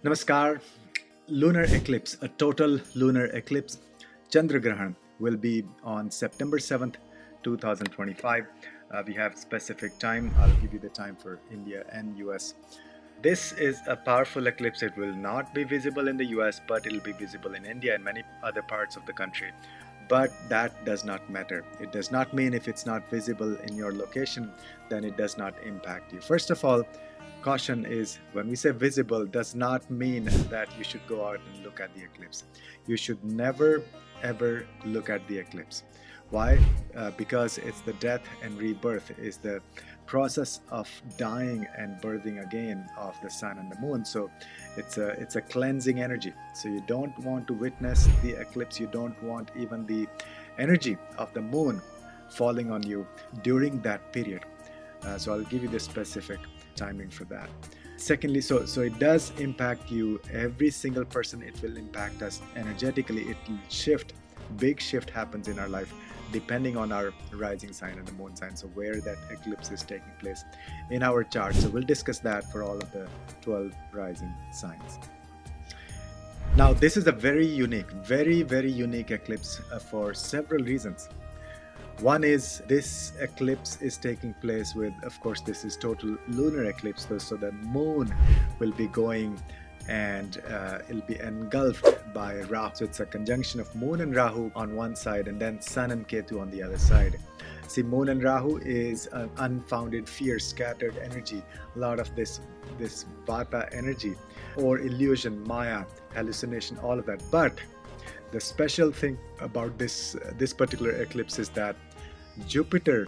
Namaskar. Lunar eclipse, a total lunar eclipse, Chandragrahan, will be on September 7th, 2025. We have specific time. I'll give you the time for India and US. This is a powerful eclipse. It will not be visible in the US, but it will be visible in India and many other parts of the country. But that does not matter. It does not mean if it's not visible in your location, then it does not impact you. First of all, caution is when we say visible does not mean that you should go out and look at the eclipse. You should never ever look at the eclipse. Why? Because it's the death and rebirth, is the process of dying and birthing again of the sun and the moon. So it's a cleansing energy. So you don't want to witness the eclipse. You don't want even the energy of the moon falling on you during that period. So I'll give you the specific timing for that. Secondly, so it does impact you, every single person. It will impact us energetically. It will shift. Big shift happens in our life depending on our rising sign and the moon sign, so where that eclipse is taking place in our chart. So we'll discuss that for all of the 12 rising signs. Now this is a very unique, very unique eclipse for several reasons. One is this eclipse is taking place with, of course, this is total lunar eclipse, so the moon will be going and it'll be engulfed by Rahu. So it's a conjunction of moon and Rahu on one side and then sun and Ketu on the other side. See, moon and Rahu is an unfounded fear, scattered energy, a lot of this vata energy or illusion, maya, hallucination, all of that. But the special thing about this particular eclipse is that Jupiter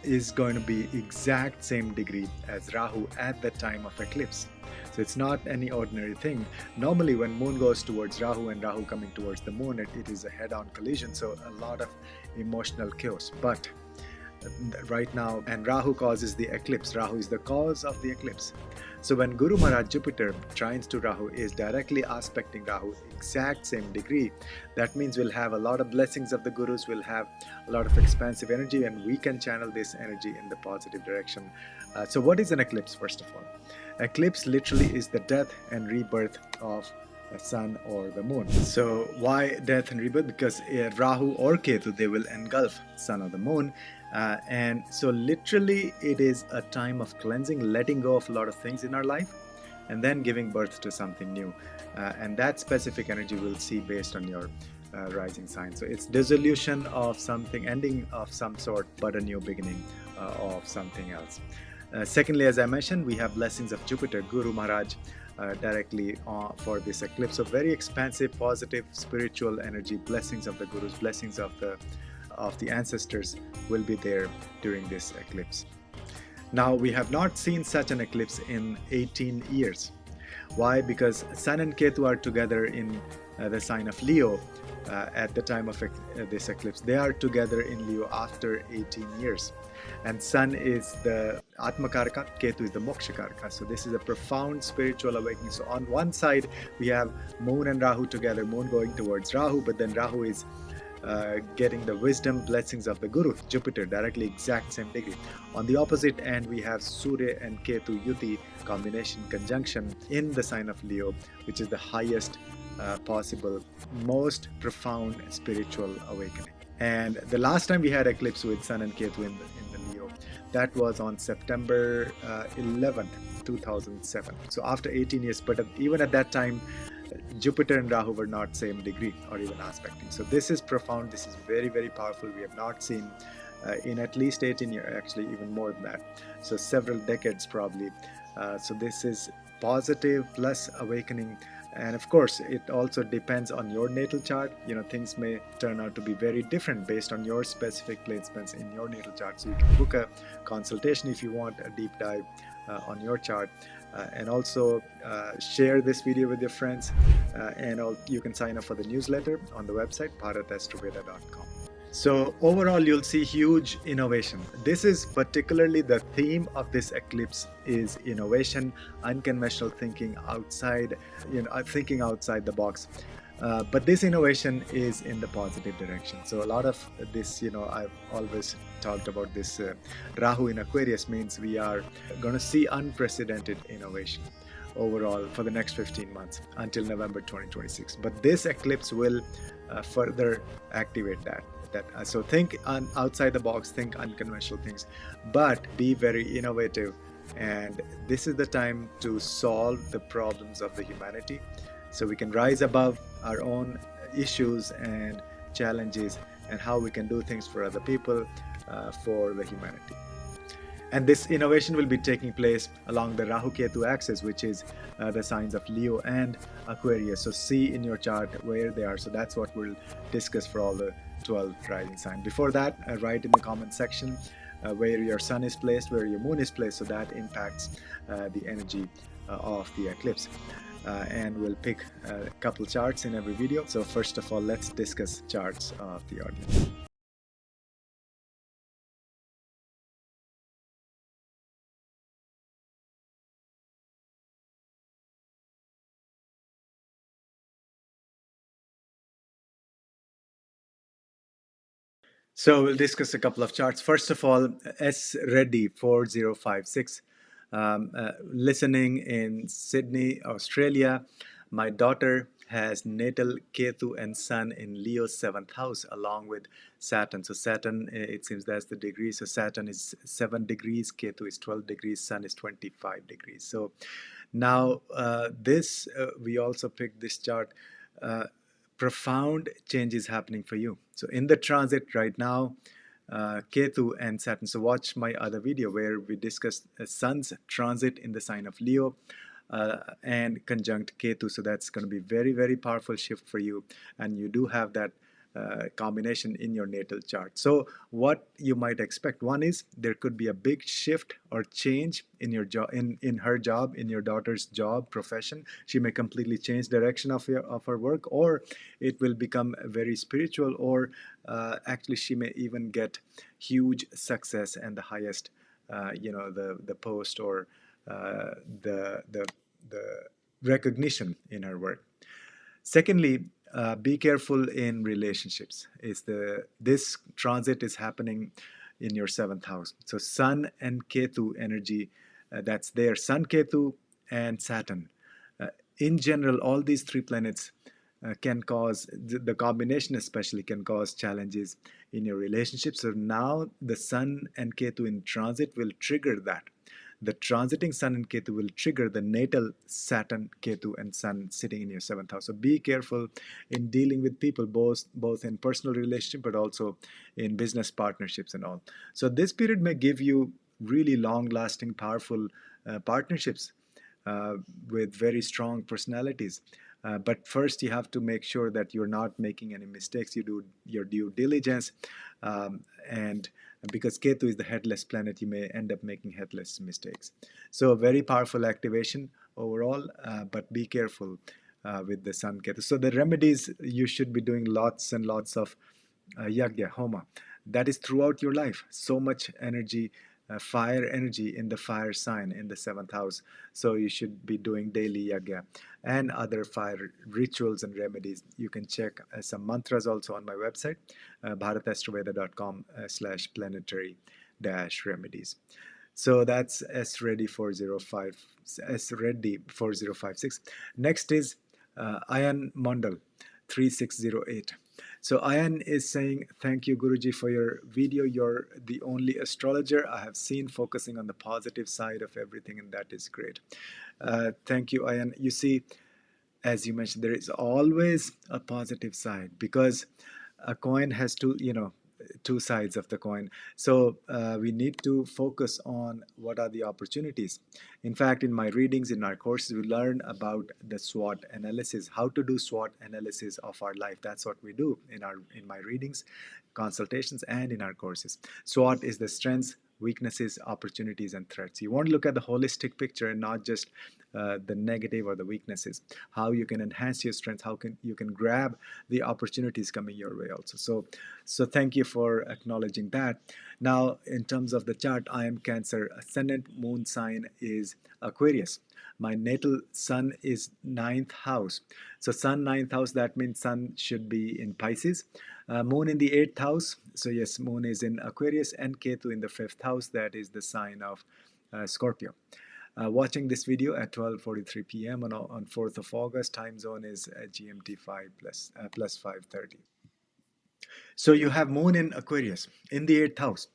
is going to be exact same degree as Rahu at the time of eclipse. So it's not any ordinary thing. Normally when moon goes towards Rahu and Rahu coming towards the moon, it is a head-on collision, so a lot of emotional chaos. But right now, and Rahu causes the eclipse. Rahu is the cause of the eclipse. So when Guru Maharaj Jupiter trines to Rahu, is directly aspecting Rahu exact same degree, that means we'll have a lot of blessings of the Gurus, we'll have a lot of expansive energy, and we can channel this energy in the positive direction. So what is an eclipse, first of all? Eclipse literally is the death and rebirth of the sun or the moon. So why death and rebirth? Because Rahu or Ketu, they will engulf sun or the moon. And so literally it is a time of cleansing, letting go of a lot of things in our life and then giving birth to something new. And that specific energy we'll see based on your rising sign. So it's dissolution of something, ending of some sort, but a new beginning of something else. Secondly, as I mentioned, we have blessings of Jupiter, Guru Maharaj, directly for this eclipse. So very expansive, positive, spiritual energy, blessings of the Gurus, blessings of the ancestors will be there during this eclipse. Now we have not seen such an eclipse in 18 years. Why? Because Sun and Ketu are together in the sign of Leo at the time of this eclipse. They are together in Leo after 18 years. And Sun is the Atmakaraka, Ketu is the Mokshakaraka. So this is a profound spiritual awakening. So on one side we have Moon and Rahu together, Moon going towards Rahu, but then Rahu is getting the wisdom, blessings of the Guru, Jupiter, directly exact same degree. On the opposite end, we have Surya and Ketu Yuti combination, conjunction in the sign of Leo, which is the highest possible, most profound spiritual awakening. And the last time we had eclipse with Sun and Ketu in the Leo, that was on September 11th, 2007. So after 18 years, but even at that time, Jupiter and Rahu were not same degree or even aspecting. So this is profound. This is very powerful. We have not seen in at least 18 years, actually even more than that. So several decades probably. So this is positive plus awakening. And of course, it also depends on your natal chart. You know, things may turn out to be very different based on your specific placements in your natal chart. So you can book a consultation if you want a deep dive on your chart. And also share this video with your friends, and you can sign up for the newsletter on the website bharatastrovedha.com. So overall, you'll see huge innovation. This is particularly the theme of this eclipse is innovation, unconventional thinking, outside, thinking outside the box. But this innovation is in the positive direction. So a lot of this, I've always talked about this Rahu in Aquarius means we are going to see unprecedented innovation overall for the next 15 months until November 2026. But this eclipse will further activate that. So think outside the box, think unconventional things, but be very innovative. And this is the time to solve the problems of the humanity, so we can rise above our own issues and challenges, and how we can do things for other people, for the humanity. And this innovation will be taking place along the Rahu Ketu axis, which is the signs of Leo and Aquarius. So see in your chart where they are. So that's what we'll discuss for all the 12 rising signs. Before that, write in the comment section where your sun is placed, where your moon is placed, so that impacts the energy of the eclipse. And we'll pick a couple charts in every video. So first of all, let's discuss charts of the audience. So we'll discuss a couple of charts. First of all, S Reddy 4056, listening in Sydney, Australia. My daughter has natal Ketu and Sun in Leo's 7th house along with Saturn. So Saturn, it seems that's the degree. So Saturn is 7 degrees, Ketu is 12 degrees, Sun is 25 degrees. So now we also picked this chart. Profound changes happening for you. So in the transit right now, Ketu and Saturn. So watch my other video where we discussed Sun's transit in the sign of Leo and conjunct Ketu. So that's going to be very, very powerful shift for you. And you do have that combination in your natal chart. So what you might expect, one is there could be a big shift or change in your job, in her job, in your daughter's job profession. She may completely change direction of her work, or it will become very spiritual, or actually she may even get huge success and the highest the post or the recognition in her work. Secondly, be careful in relationships. This transit is happening in your 7th house. So Sun and Ketu energy, that's there. Sun, Ketu, and Saturn. In general, all these 3 planets can cause, the combination especially can cause challenges in your relationship. So now the Sun and Ketu in transit will trigger that. The transiting Sun and Ketu will trigger the natal Saturn, Ketu, and Sun sitting in your 7th house. So be careful in dealing with people, both in personal relationship, but also in business partnerships and all. So this period may give you really long-lasting, powerful partnerships with very strong personalities. But first, you have to make sure that you're not making any mistakes. You do your due diligence, and because Ketu is the headless planet, you may end up making headless mistakes. So a very powerful activation overall, but be careful with the Sun Ketu. So the remedies, you should be doing lots and lots of yagya, homa. That is throughout your life. So much energy, fire energy in the fire sign in the 7th house. So you should be doing daily yagya and other fire rituals and remedies. You can check some mantras also on my website, bharatastrovedha.com/planetary-remedies. So that's S Reddy 4056. Next is Ayan Mondal 3608. So Ayan is saying, thank you, Guruji, for your video. You're the only astrologer I have seen focusing on the positive side of everything, and that is great. Thank you, Ayan. You see, as you mentioned, there is always a positive side, because a coin has two sides of the coin. So we need to focus on what are the opportunities. In fact, in my readings, in our courses, we learn about the SWOT analysis, how to do SWOT analysis of our life. That's what we do in my readings, consultations, and in our courses. SWOT is the strengths, weaknesses, opportunities, and threats. You want to look at the holistic picture and not just the negative or the weaknesses. How you can enhance your strengths, how you can grab the opportunities coming your way also. So thank you for acknowledging that. Now, in terms of the chart, I am Cancer. Ascendant moon sign is Aquarius. My natal Sun is 9th house. So Sun 9th house, that means Sun should be in Pisces. Moon in the 8th house. So yes, Moon is in Aquarius, and Ketu in the 5th house. That is the sign of Scorpio. watching this video at 12:43 p.m. on 4th of August. Time zone is GMT 5 plus 5:30. So you have Moon in Aquarius in the 8th house.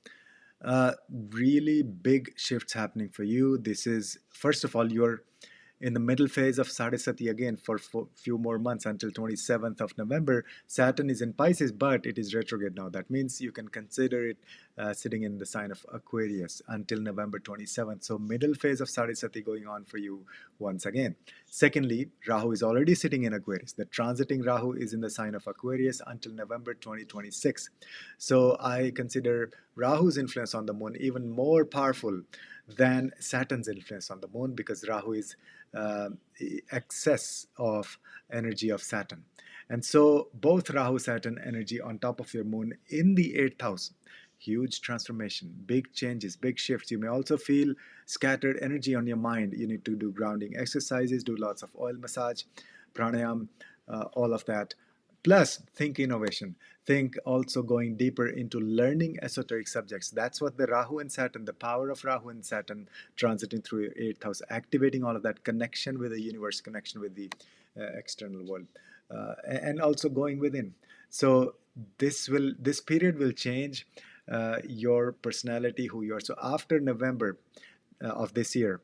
Really big shifts happening for you. This is, first of all, you're in the middle phase of Sadhisati again for few more months until 27th of November. Saturn is in Pisces, but it is retrograde now. That means you can consider it sitting in the sign of Aquarius until November 27th. So middle phase of Sadhisati going on for you once again. Secondly, Rahu is already sitting in Aquarius. The transiting Rahu is in the sign of Aquarius until November 2026. So I consider Rahu's influence on the moon even more powerful than Saturn's influence on the moon, because Rahu is excess of energy of Saturn. And so both Rahu Saturn energy on top of your moon in the 8th house, huge transformation, big changes, big shifts. You may also feel scattered energy on your mind. You need to do grounding exercises, do lots of oil massage, pranayam, all of that. Plus, think innovation. Think also going deeper into learning esoteric subjects. That's what the Rahu and Saturn, the power of Rahu and Saturn transiting through your 8th house, activating all of that connection with the universe, connection with the external world, and also going within. So this period will change your personality, who you are. So after November of this year,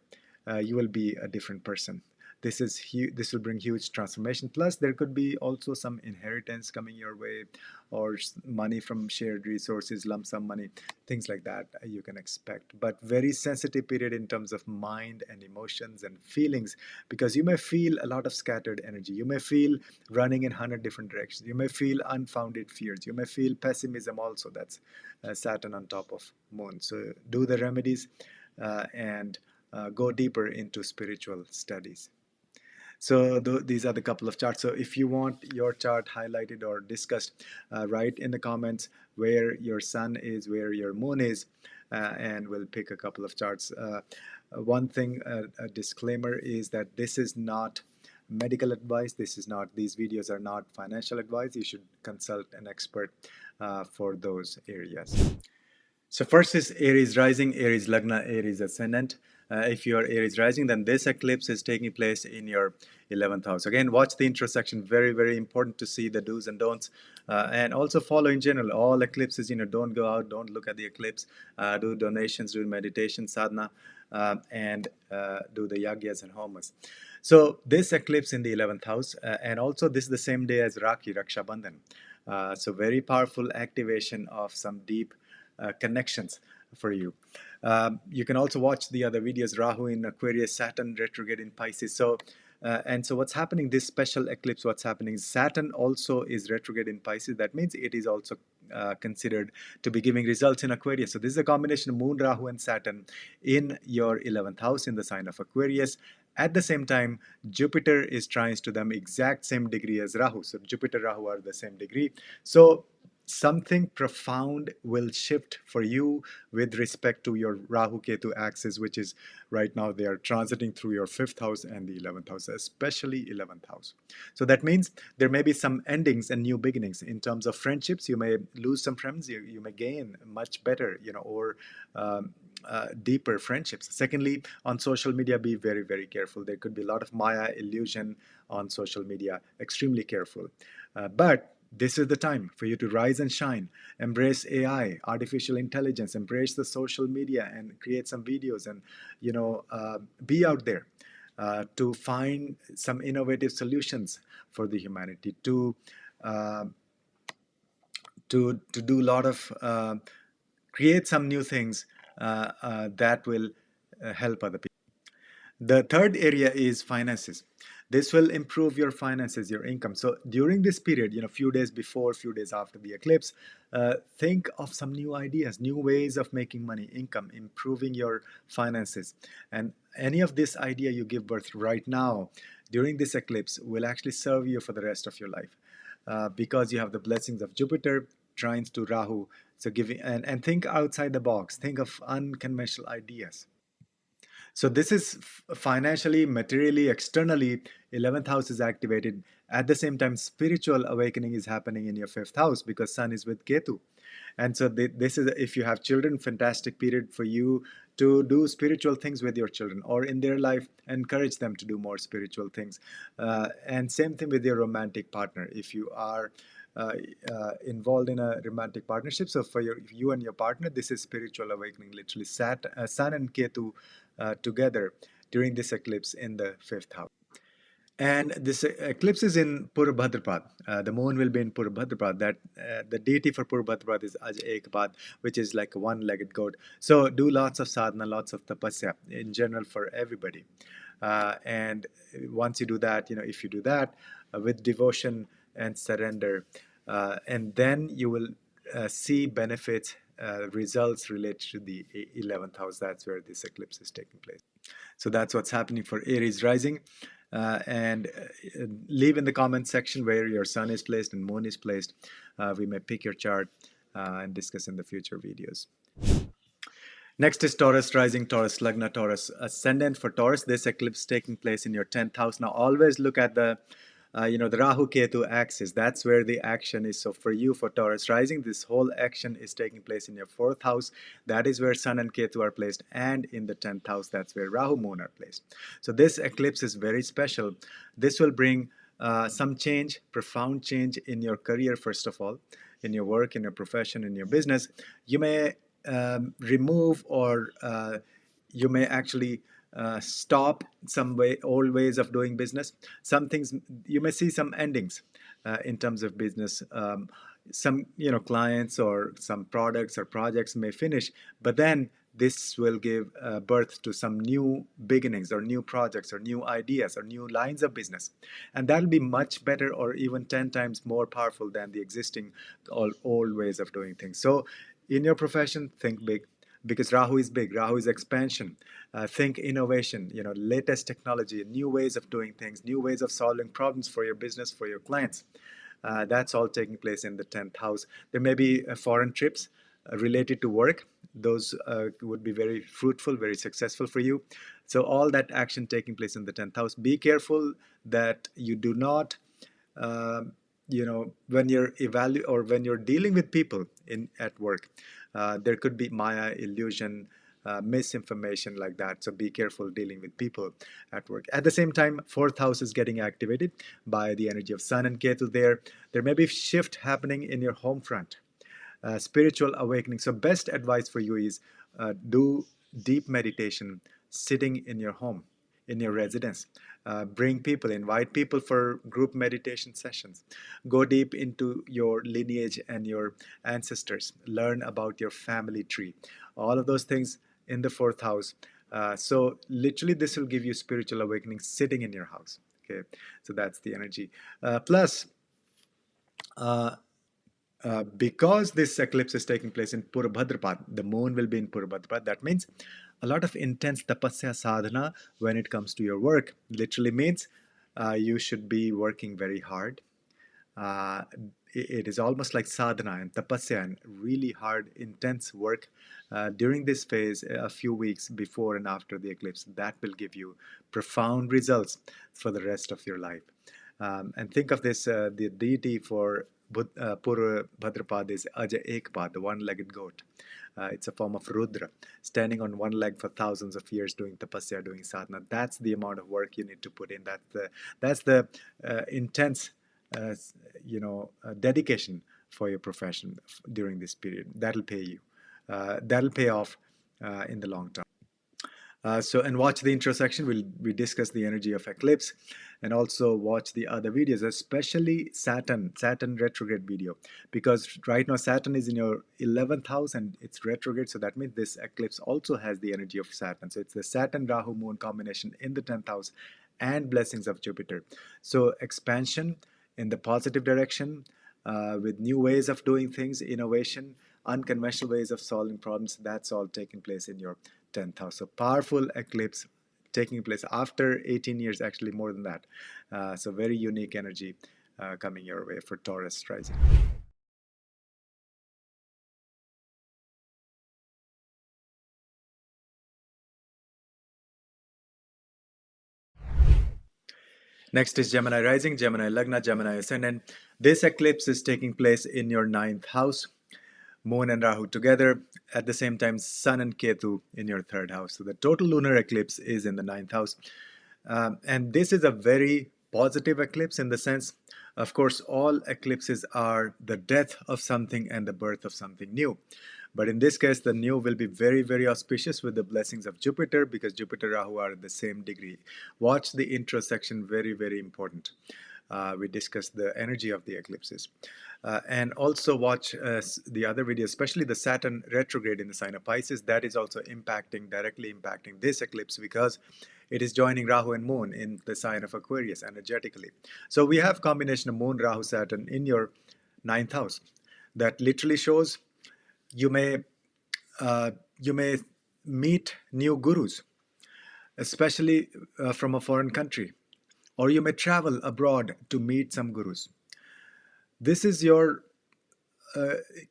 you will be a different person. This will bring huge transformation. Plus, there could be also some inheritance coming your way, or money from shared resources, lump sum money, things like that you can expect. But very sensitive period in terms of mind and emotions and feelings, because you may feel a lot of scattered energy. You may feel running in 100 different directions. You may feel unfounded fears. You may feel pessimism also. That's Saturn on top of Moon. So do the remedies and go deeper into spiritual studies. So these are the couple of charts. So if you want your chart highlighted or discussed, write in the comments where your sun is, where your moon is, and we'll pick a couple of charts. One thing, a disclaimer, is that this is not medical advice. These videos are not financial advice. You should consult an expert for those areas. So first is Aries rising, Aries lagna, Aries ascendant. If you are Aries rising, then this eclipse is taking place in your 11th house. Again, watch the intro section. Very, very important to see the do's and don'ts. And also follow in general. All eclipses, don't go out, don't look at the eclipse. Do donations, do meditation, sadhana, and do the yagyas and homas. So this eclipse in the 11th house, and also this is the same day as Rakhi, Raksha Bandhan. So very powerful activation of some deep connections for you. You can also watch the other videos, Rahu in Aquarius, Saturn retrograde in Pisces. So what's happening, this special eclipse, what's happening, Saturn also is retrograde in Pisces. That means it is also considered to be giving results in Aquarius. So this is a combination of Moon, Rahu and Saturn in your 11th house in the sign of Aquarius. At the same time, Jupiter is trines to them exact same degree as Rahu. So Jupiter, Rahu are the same degree. So something profound will shift for you with respect to your Rahu Ketu axis, which is right now they are transiting through your 5th house and the 11th house, especially 11th house. So that means there may be some endings and new beginnings in terms of friendships. You may lose some friends, you may gain much better, or deeper friendships. Secondly, on social media, be very, very careful. There could be a lot of Maya illusion on social media. Extremely careful. But this is the time for you to rise and shine. Embrace AI, artificial intelligence, embrace the social media and create some videos and, be out there to find some innovative solutions for the humanity, to do a lot of, create some new things that will help other people. The third area is finances. This will improve your finances, your income. So during this period, few days before, few days after the eclipse, think of some new ideas, new ways of making money, income, improving your finances. And any of this idea you give birth right now during this eclipse will actually serve you for the rest of your life, because you have the blessings of Jupiter, trines to Rahu. So and think outside the box, think of unconventional ideas. So this is financially, materially, externally, 11th house is activated. At the same time, spiritual awakening is happening in your 5th house because Sun is with Ketu. And so this is, if you have children, fantastic period for you to do spiritual things with your children, or in their life encourage them to do more spiritual things. And same thing with your romantic partner. If you are involved in a romantic partnership, so for you and your partner, this is spiritual awakening. Literally, Sun and Ketu together during this eclipse in the fifth house. And this eclipse is in Purabhadrapad. The moon will be in Purabhadrapad. That the deity for Purabhadrapad is Aj Ekpad, which is like a one-legged goat. So do lots of sadhana, lots of tapasya in general for everybody. And once you do that, if you do that with devotion and surrender, and then you will see benefits, results related to the 11th house. That's where this eclipse is taking place. So that's what's happening for Aries rising. And leave in the comment section where your sun is placed and moon is placed. We may pick your chart and discuss in the future videos. Next is Taurus rising, Taurus Lagna, Taurus ascendant. For Taurus, this eclipse taking place in your 10th house. Now always look at the the Rahu Ketu axis. That's where the action is. So for you, for Taurus rising, this whole action is taking place in your 4th house. That is where Sun and Ketu are placed. And in the 10th house, that's where Rahu Moon are placed. So this eclipse is very special. This will bring some change, profound change in your career, first of all, in your work, in your profession, in your business. You may remove or you may actually stop some old ways of doing business. Some things, you may see some endings in terms of business. Some clients or some products or projects may finish, but then this will give birth to some new beginnings or new projects or new ideas or new lines of business, and that'll be much better or even 10 times more powerful than the existing old ways of doing things. So in your profession, think big, because Rahu is big. Rahu is expansion. Think innovation, latest technology, new ways of doing things, new ways of solving problems for your business, for your clients. That's all taking place in the 10th house. There may be foreign trips related to work. Those would be very fruitful, very successful for you. So all that action taking place in the 10th house. Be careful that you do not when you're when you're dealing with people at work, there could be maya, illusion, misinformation like that. So be careful dealing with people at work. At the same time, 4th house is getting activated by the energy of Sun and Ketu there. There may be shift happening in your home front, spiritual awakening. So best advice for you is do deep meditation sitting in your home, in your residence. Bring people, invite people for group meditation sessions. Go deep into your lineage and your ancestors. Learn about your family tree. All of those things in the 4th house. So literally this will give you spiritual awakening sitting in your house. Okay, so that's the energy. Plus, because this eclipse is taking place in Purabhadrapad, the moon will be in Purabhadrapad. That means a lot of intense tapasya sadhana when it comes to your work. Literally means you should be working very hard. It is almost like sadhana and tapasya and really hard, intense work during this phase, a few weeks before and after the eclipse. That will give you profound results for the rest of your life. And think of this, the deity for Purabhadrapad is Aja Ekpad, the one-legged goat. It's a form of Rudra, standing on one leg for thousands of years doing tapasya, doing sadhana. That's the amount of work you need to put in. That's the intense dedication for your profession during this period. That'll pay you. That'll pay off in the long term. And watch the intro section. We discuss the energy of eclipse, and also watch the other videos, especially Saturn retrograde video, because right now Saturn is in your 11th house and it's retrograde. So that means this eclipse also has the energy of Saturn. So it's the Saturn Rahu Moon combination in the 10th house and blessings of Jupiter. So expansion in the positive direction, with new ways of doing things, innovation, unconventional ways of solving problems. That's all taking place in your 10th house. So powerful eclipse taking place after 18 years, actually more than that. So very unique energy coming your way for Taurus rising. Next is Gemini rising, Gemini Lagna, Gemini ascendant. This eclipse is taking place in your 9th house. Moon and Rahu together. At the same time, Sun and Ketu in your third house. So the total lunar eclipse is in the ninth house. And this is a very positive eclipse in the sense, of course, all eclipses are the death of something and the birth of something new. But in this case, the new will be very, very auspicious with the blessings of Jupiter, because Jupiter Rahu are at the same degree. Watch the intro section, very, very important. We discussed the energy of the eclipses. And also watch the other video, especially the Saturn retrograde in the sign of Pisces. That is also directly impacting this eclipse, because it is joining Rahu and Moon in the sign of Aquarius energetically. So we have combination of Moon, Rahu, Saturn in your ninth house. That literally shows you may meet new gurus, especially from a foreign country, or you may travel abroad to meet some gurus. This is your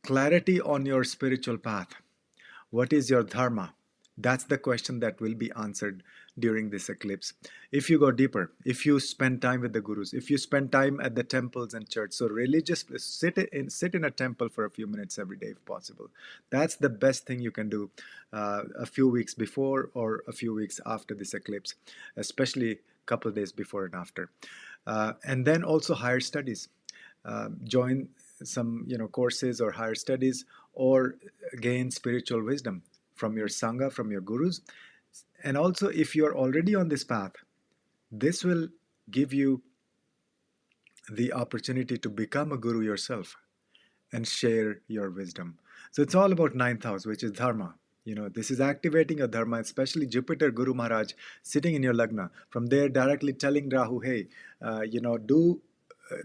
clarity on your spiritual path. What is your dharma? That's the question that will be answered during this eclipse. If you go deeper, if you spend time with the gurus, if you spend time at the temples and church, so religious, sit in a temple for a few minutes every day if possible. That's the best thing you can do a few weeks before or a few weeks after this eclipse, especially a couple of days before and after. And then also higher studies. Join some courses or higher studies, or gain spiritual wisdom from your sangha, from your gurus. And also, if you are already on this path, this will give you the opportunity to become a guru yourself and share your wisdom. So it's all about ninth house, which is dharma. This is activating your dharma, especially Jupiter Guru Maharaj sitting in your lagna. From there, directly telling Rahu, hey,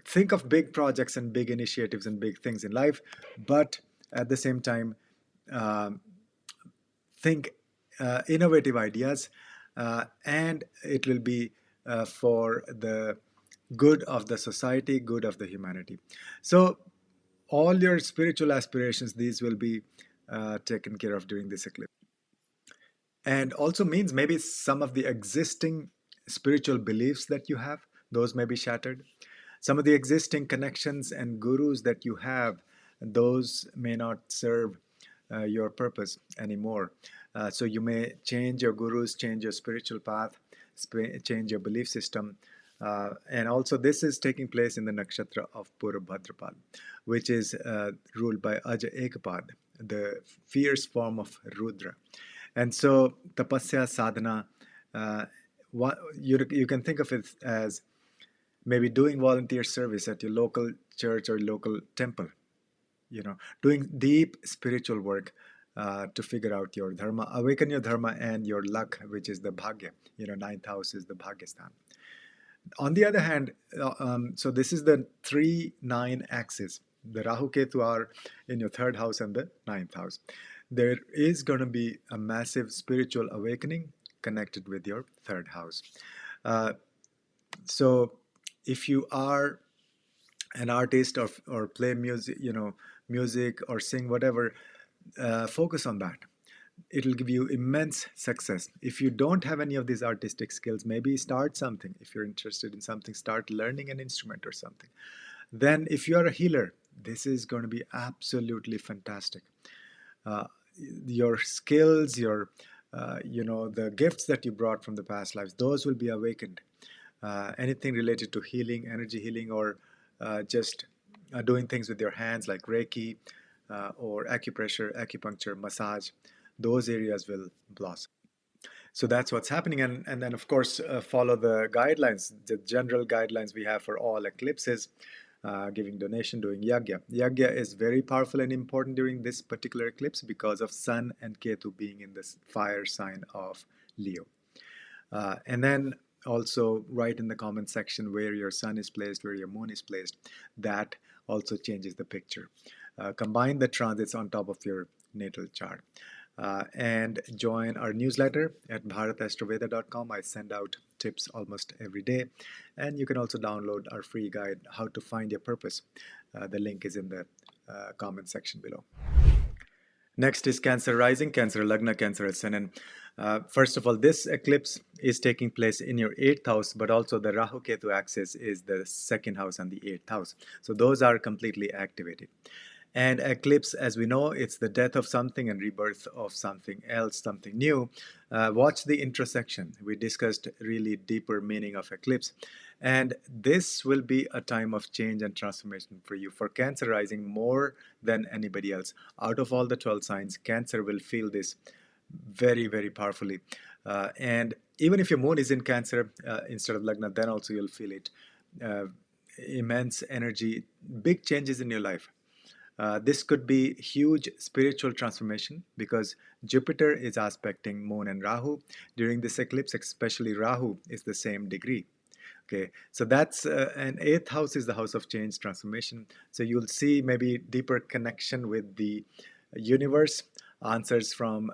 think of big projects and big initiatives and big things in life, but at the same time, think innovative ideas, and it will be for the good of the society, good of the humanity. So all your spiritual aspirations, these will be taken care of during this eclipse. And also means maybe some of the existing spiritual beliefs that you have, those may be shattered. Some of the existing connections and gurus that you have, those may not serve your purpose anymore. So you may change your gurus, change your spiritual path, change your belief system. And also this is taking place in the nakshatra of Purva Bhadrapad, which is ruled by Aja Ekapad, the fierce form of Rudra. And so tapasya, sadhana, you can think of it as maybe doing volunteer service at your local church or local temple, doing deep spiritual work to figure out your dharma, awaken your dharma and your luck, which is the bhagya. Ninth house is the bhagyastan. On the other hand, so this is the 3-9 axis. The Rahu Ketu are in your third house and the ninth house. There is going to be a massive spiritual awakening connected with your third house. So if you are an artist or play music, music or sing, whatever, focus on that. It'll give you immense success. If you don't have any of these artistic skills, maybe start something. If you're interested in something, start learning an instrument or something. Then if you are a healer, this is going to be absolutely fantastic. Your skills, your the gifts that you brought from the past lives, those will be awakened. Anything related to healing, energy healing, or just doing things with your hands like Reiki or acupressure, acupuncture, massage, those areas will blossom. So that's what's happening. And then, of course, follow the guidelines, the general guidelines we have for all eclipses, giving donation, doing yagya. Yagya is very powerful and important during this particular eclipse because of Sun and Ketu being in this fire sign of Leo. And then also write in the comment section where your Sun is placed, where your Moon is placed. That also changes the picture. Combine the transits on top of your natal chart. And join our newsletter at bharatastroveda.com. I send out tips almost every day. And you can also download our free guide, How to Find Your Purpose. The link is in the comment section below. Next is Cancer rising, Cancer lagna, Cancer ascendant. First of all, this eclipse is taking place in your 8th house, but also the Rahu Ketu axis is the 2nd house and the 8th house. So those are completely activated. And eclipse, as we know, it's the death of something and rebirth of something else, something new. Watch the intersection. We discussed really deeper meaning of eclipse. And this will be a time of change and transformation for you. For Cancer rising, more than anybody else, out of all the 12 signs, Cancer will feel this very, very powerfully. And even if your moon is in Cancer instead of Lagna, then also you'll feel it. Uh, Immense energy, big changes in your life. This could be huge spiritual transformation because Jupiter is aspecting Moon and Rahu during this eclipse, especially Rahu is the same degree. Okay, so that's an eighth house is the house of change, transformation. So you'll see maybe deeper connection with the universe, answers from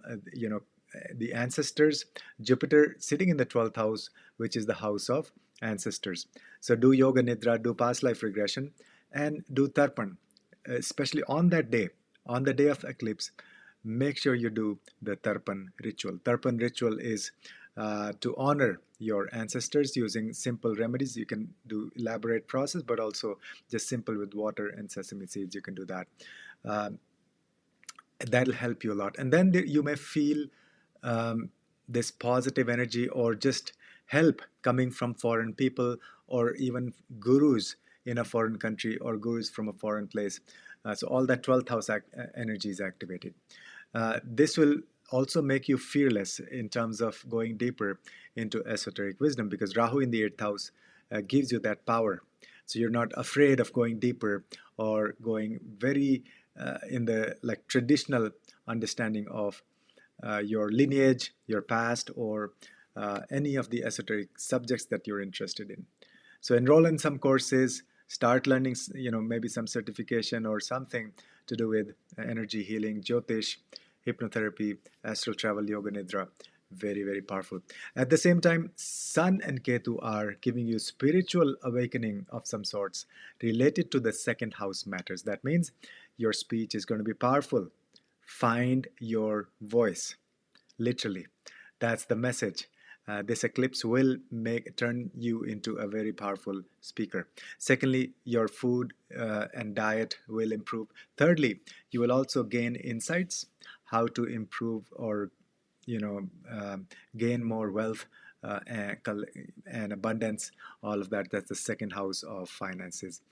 the ancestors. Jupiter sitting in the 12th house, which is the house of ancestors. So do yoga nidra, do past life regression, and do tarpan, especially on the day of eclipse. Make sure you do the tarpan ritual. Tarpan ritual is to honor your ancestors using simple remedies. You can do elaborate process, but also just simple with water and sesame seeds. You can do that. Um, that'll help you a lot. And then you may feel this positive energy or just help coming from foreign people or even gurus in a foreign country or gurus from a foreign place. So all that 12th house energy is activated. This will also make you fearless in terms of going deeper into esoteric wisdom, because Rahu in the 8th house gives you that power. So you're not afraid of going deeper or going very in the like traditional understanding of your lineage, your past, or any of the esoteric subjects that you're interested in. So enroll in some courses, start learning, maybe some certification or something to do with energy healing, Jyotish, hypnotherapy, astral travel, yoga nidra. Very, very powerful. At the same time, Sun and Ketu are giving you spiritual awakening of some sorts related to the second house matters. That means your speech is going to be powerful. Find your voice. Literally, that's the message. This eclipse will turn you into a very powerful speaker. Secondly, your food and diet will improve. Thirdly, you will also gain insights how to improve or gain more wealth and abundance, all of that. That's the second house of finances.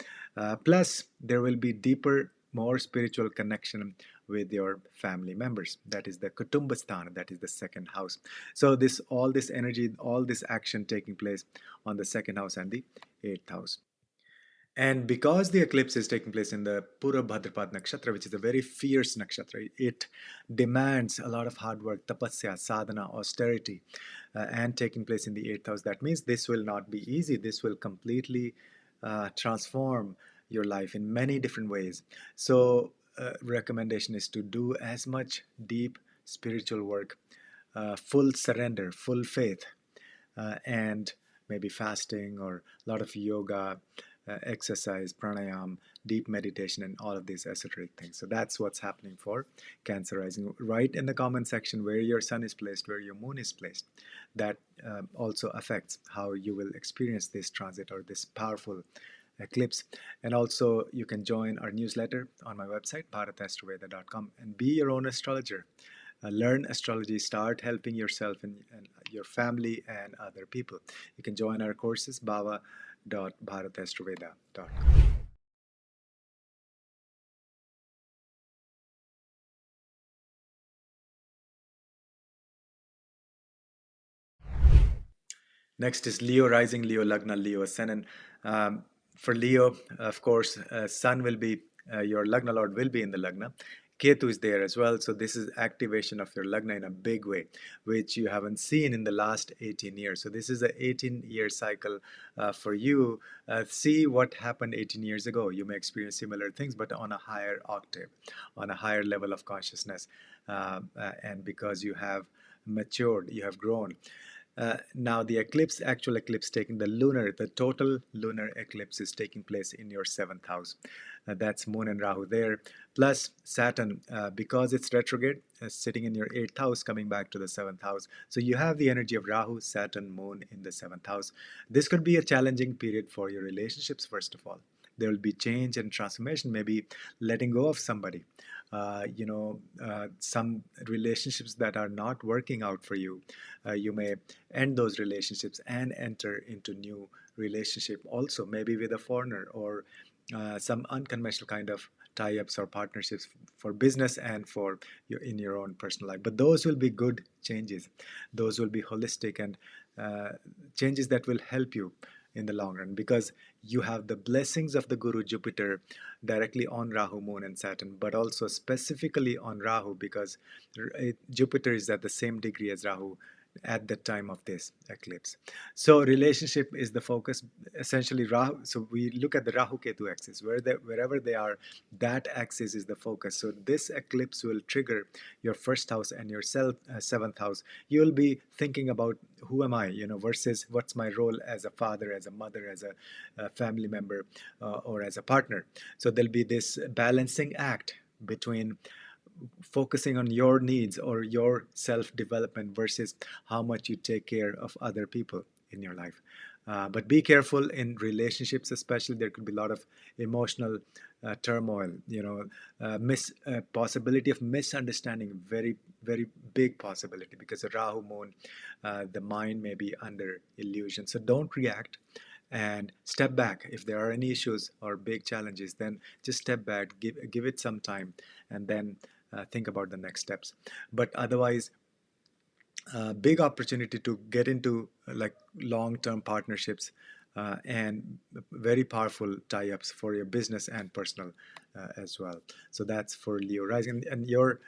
Plus, there will be deeper, more spiritual connection with your family members. That is the Kutumbasthana, that is the second house. So all this energy, all this action taking place on the second house and the 8th house. And because the eclipse is taking place in the Pura Bhadrapad Nakshatra, which is a very fierce nakshatra, it demands a lot of hard work, tapasya, sadhana, austerity, and taking place in the 8th house. That means this will not be easy. This will completely transform your life in many different ways. So recommendation is to do as much deep spiritual work, full surrender, full faith, and maybe fasting or a lot of yoga, exercise, pranayam, deep meditation, and all of these esoteric things. So that's what's happening for Cancer rising. Write in the comment section where your sun is placed, where your moon is placed. That also affects how you will experience this transit or this powerful eclipse. And also you can join our newsletter on my website, bharatastroveda.com, and be your own astrologer. Learn astrology, start helping yourself and your family and other people. You can join our courses, bhava.bharatastroveda.com. Next is Leo rising, Leo Lagna, Leo Ascendant. For Leo, of course, Sun will be, your Lagna Lord will be in the Lagna. Ketu is there as well. So this is activation of your Lagna in a big way, which you haven't seen in the last 18 years. So this is an 18-year cycle for you. See what happened 18 years ago. You may experience similar things, but on a higher octave, on a higher level of consciousness. And because you have matured, you have grown. Now the actual eclipse the total lunar eclipse is taking place in your 7th house. That's Moon and Rahu there. Plus Saturn, because it's retrograde, sitting in your 8th house, coming back to the 7th house. So you have the energy of Rahu, Saturn, Moon in the 7th house. This could be a challenging period for your relationships, first of all. there will be change and transformation, maybe letting go of somebody, some relationships that are not working out for you. You may end those relationships and enter into new relationship also, maybe with a foreigner, or some unconventional kind of tie-ups or partnerships for business and for in your own personal life. But those will be good changes. Those will be holistic and changes that will help you in the long run, because you have the blessings of the Guru Jupiter directly on Rahu, Moon, and Saturn, but also specifically on Rahu, because Jupiter is at the same degree as Rahu at the time of this eclipse. So relationship is the focus, essentially. Rahu, so we look at the Rahu Ketu axis, wherever they are, that axis is the focus. So this eclipse will trigger your first house and your seventh house. You'll be thinking about, who am I, versus what's my role as a father, as a mother, as a family member, or as a partner. So there'll be this balancing act between focusing on your needs or your self-development versus how much you take care of other people in your life. But be careful in relationships, especially. There could be a lot of emotional turmoil, possibility of misunderstanding, very, very big possibility, because of Rahu Moon, the mind may be under illusion. So don't react, and step back. If there are any issues or big challenges, then just step back, give it some time, and then think about the next steps. But otherwise, big opportunity to get into like long-term partnerships and very powerful tie-ups for your business and personal as well. So that's for Leo rising, and your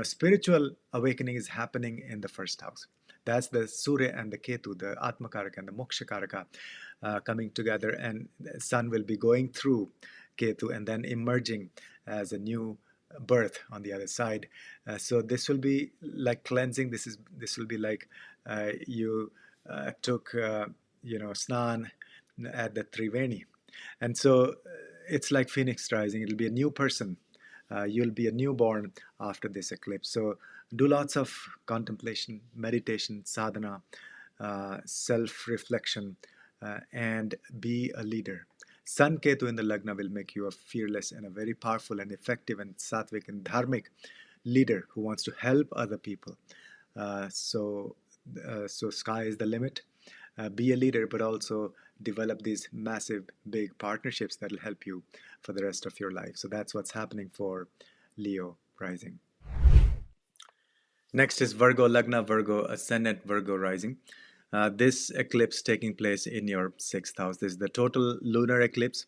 spiritual awakening is happening in the first house. That's the Surya and the Ketu, the Atmakaraka and the Moksha Karaka coming together, and the Sun will be going through Ketu and then emerging as a new birth on the other side. So this will be like cleansing. This will be like you took snan at the Triveni, and so it's like Phoenix rising. It'll be a new person. You'll be a newborn after this eclipse. So do lots of contemplation, meditation, sadhana, self-reflection, and be a leader. Sun Ketu in the Lagna will make you a fearless and a very powerful and effective and sattvic and dharmic leader who wants to help other people. So sky is the limit. Be a leader, but also develop these massive, big partnerships that will help you for the rest of your life. So that's what's happening for Leo rising. Next is Virgo Lagna, Virgo Ascendant, Virgo rising. This eclipse taking place in your sixth house. This is the total lunar eclipse.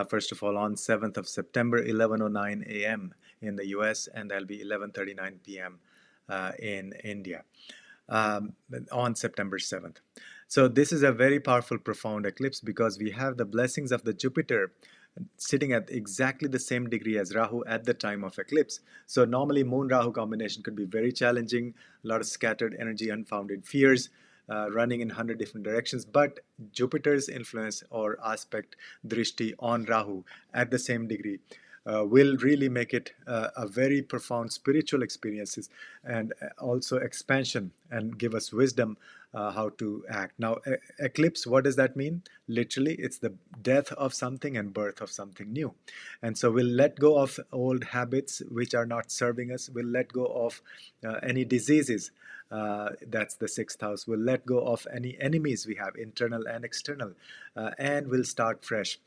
First of all, on 7th of September, 11:09 a.m. in the US, and that'll be 11:39 p.m. In India on September 7th. So this is a very powerful, profound eclipse because we have the blessings of the Jupiter sitting at exactly the same degree as Rahu at the time of eclipse. So normally Moon-Rahu combination could be very challenging, a lot of scattered energy, unfounded fears, running in 100 different directions. But Jupiter's influence or aspect, drishti, on Rahu at the same degree will really make it a very profound spiritual experiences, and also expansion, and give us wisdom how to act. Now, eclipse, what does that mean? Literally, it's the death of something and birth of something new. And so we'll let go of old habits which are not serving us. We'll let go of any diseases. That's the sixth house. We'll let go of any enemies we have, internal and external, and we'll start fresh.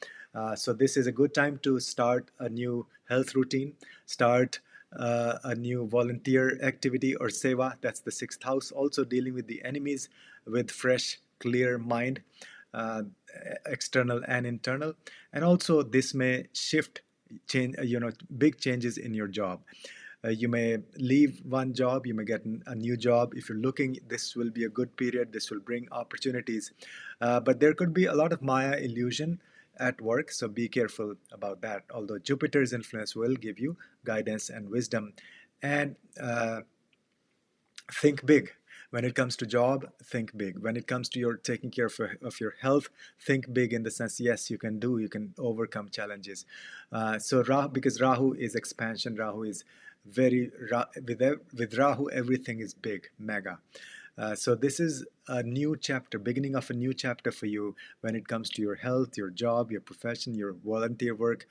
So this is a good time to start a new health routine, start a new volunteer activity or seva. That's the sixth house. Also dealing with the enemies with fresh, clear mind, external and internal. And also this may shift, change, big changes in your job. You may leave one job, you may get a new job. If you're looking, this will be a good period. This will bring opportunities. But there could be a lot of Maya illusion at work, so be careful about that. Although Jupiter's influence will give you guidance and wisdom. And think big. When it comes to job, think big. When it comes to your taking care of your health, think big in the sense, yes, you can overcome challenges. So Rahu, because Rahu is expansion, Rahu is with Rahu, everything is big, mega. So this is a new chapter, beginning of a new chapter for you when it comes to your health, your job, your profession, your volunteer work,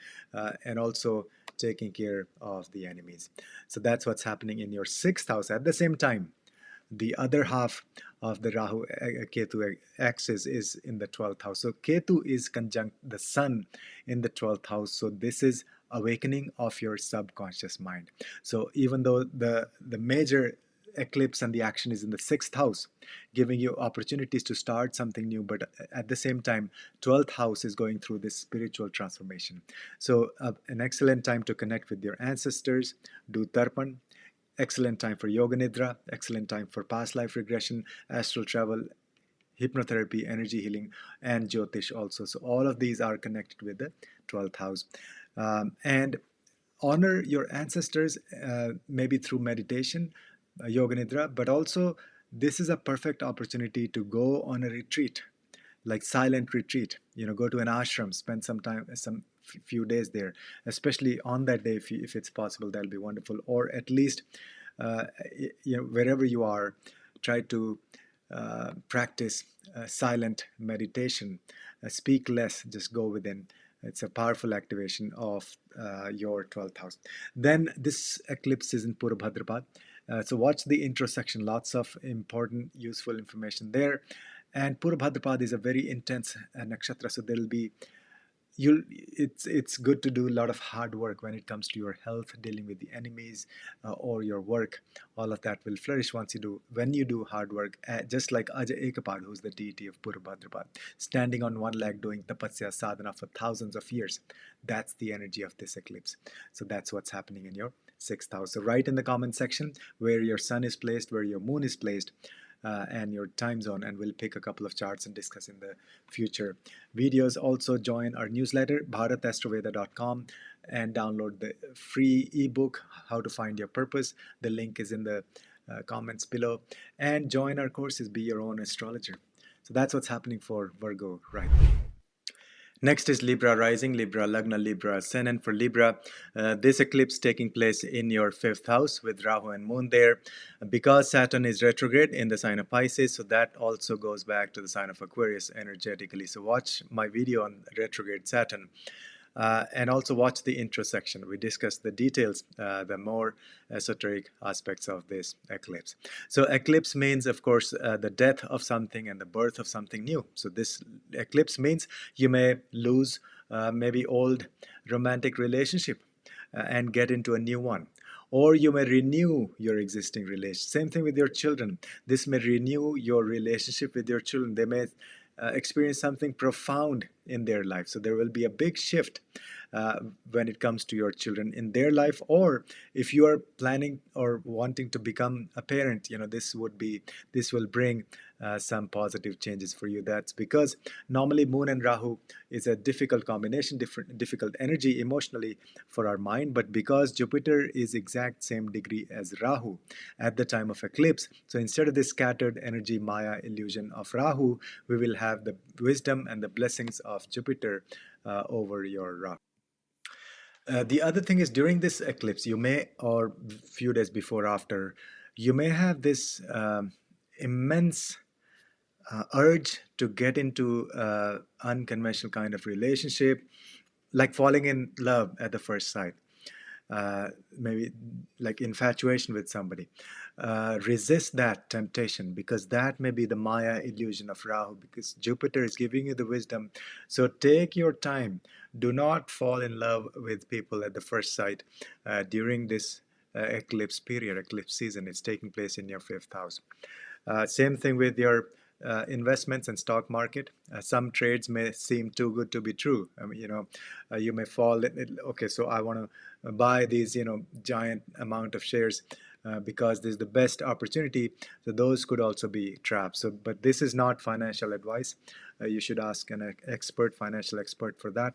and also taking care of the enemies. So that's what's happening in your sixth house. At the same time, the other half of the Rahu Ketu axis is in the 12th house. So Ketu is conjunct the sun in the 12th house. So this is awakening of your subconscious mind. So even though the major eclipse and the action is in the 6th house, giving you opportunities to start something new, but at the same time 12th house is going through this spiritual transformation. So an excellent time to connect with your ancestors, do tarpan. Excellent time for yoga nidra, excellent time for past life regression, astral travel, hypnotherapy, energy healing, and Jyotish also. So all of these are connected with the 12th house. And honor your ancestors, maybe through meditation, yoga nidra, but also this is a perfect opportunity to go on a retreat, like silent retreat. Go to an ashram, spend some time, some few days there, especially on that day, if it's possible, that'll be wonderful. Or at least, uh, wherever you are, try to practice silent meditation. Speak less, just go within. It's a powerful activation of your 12th house. Then this eclipse is in Purva Bhadrapad. So watch the intro section, lots of important, useful information there. And Purva Bhadrapad is a very intense nakshatra, so there'll be it's good to do a lot of hard work when it comes to your health, dealing with the enemies, or your work. All of that will flourish when you do hard work, just like Ajay Ekapad, who's the deity of Purva Bhadrapad, standing on one leg doing tapasya sadhana for thousands of years. That's the energy of this eclipse. So that's what's happening in your sixth house. So write in the comment section where your sun is placed, where your moon is placed, and your time zone, and we'll pick a couple of charts and discuss in the future videos. Also join our newsletter, bharatastroveda.com, and download the free ebook, How to Find Your Purpose. The link is in the comments below. And join our courses, Be Your Own Astrologer. So that's what's happening for Virgo right now. Next is Libra rising, Libra Lagna, Libra ascendant. For Libra, this eclipse taking place in your fifth house with Rahu and Moon there. Because Saturn is retrograde in the sign of Pisces, so that also goes back to the sign of Aquarius energetically. So watch my video on retrograde Saturn. And also watch the intro section. We discuss the details, the more esoteric aspects of this eclipse. So eclipse means, of course, the death of something and the birth of something new. So this eclipse means you may lose maybe old romantic relationship and get into a new one. Or you may renew your existing relationship. Same thing with your children. This may renew your relationship with your children. They may experience something profound in their life. So there will be a big shift when it comes to your children in their life. Or if you are planning or wanting to become a parent, this will bring some positive changes for you. That's because normally Moon and Rahu is a difficult combination, difficult energy emotionally for our mind. But because Jupiter is exact same degree as Rahu at the time of eclipse, so instead of this scattered energy Maya illusion of Rahu, we will have the wisdom and the blessings of Jupiter over your Rahu. The other thing is, during this eclipse, you may, or few days before, after, you may have this immense urge to get into unconventional kind of relationship, like falling in love at the first sight, maybe like infatuation with somebody. Resist that temptation, because that may be the Maya illusion of Rahu, because Jupiter is giving you the wisdom. So take your time. Do not fall in love with people at the first sight during this eclipse period, eclipse season. It's taking place in your fifth house. Same thing with your investments and stock market. Some trades may seem too good to be true. I mean, you may fall in, okay, so I want to buy these, giant amount of shares because this is the best opportunity. So those could also be traps. So, but this is not financial advice. You should ask an expert, financial expert for that.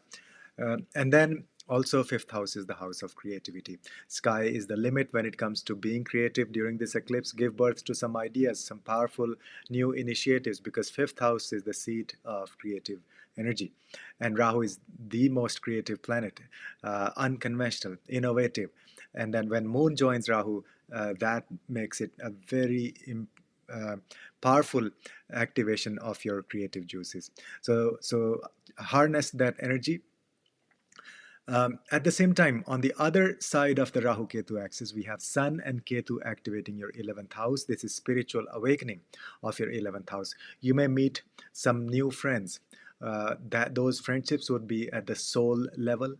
And then also, fifth house is the house of creativity. Sky is the limit when it comes to being creative during this eclipse. Give birth to some ideas, some powerful new initiatives, because fifth house is the seat of creative energy. And Rahu is the most creative planet, unconventional, innovative. And then when Moon joins Rahu, that makes it a very powerful activation of your creative juices. So harness that energy. At the same time, on the other side of the Rahu Ketu axis, we have Sun and Ketu activating your 11th house. This is spiritual awakening of your 11th house. You may meet some new friends. That those friendships would be at the soul level.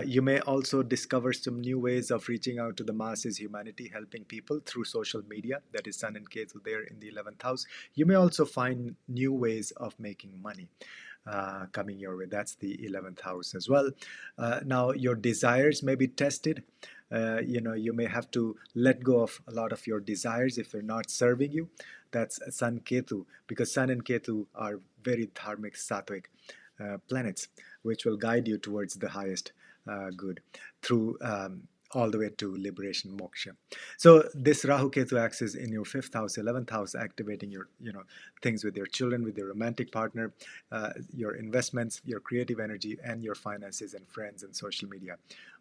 You may also discover some new ways of reaching out to the masses, humanity, helping people through social media. That is Sun and Ketu there in the 11th house. You may also find new ways of making money coming your way. That's the 11th house as well. Now, your desires may be tested. You may have to let go of a lot of your desires if they're not serving you. That's Sun Ketu, because Sun and Ketu are very dharmic, sattvic planets, which will guide you towards the highest good through all the way to liberation, moksha. So this Rahu Ketu axis in your 5th house, 11th house, activating your things with your children, with your romantic partner, your investments, your creative energy, and your finances and friends and social media.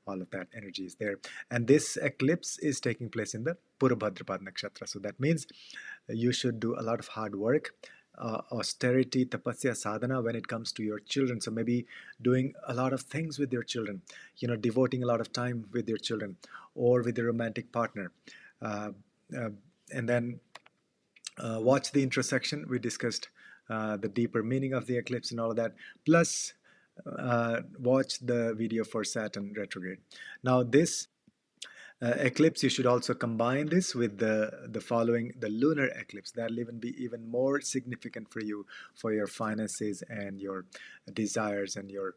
All of that energy is there. And this eclipse is taking place in the Purabhadrapad nakshatra. So that means you should do a lot of hard work, austerity, tapasya, sadhana when it comes to your children. So maybe doing a lot of things with your children, devoting a lot of time with your children or with your romantic partner. And then watch the intersection. We discussed the deeper meaning of the eclipse and all of that. Plus, watch the video for Saturn retrograde. Now, this eclipse, you should also combine this with the following, the lunar eclipse. That'll even be even more significant for you, for your finances and your desires and your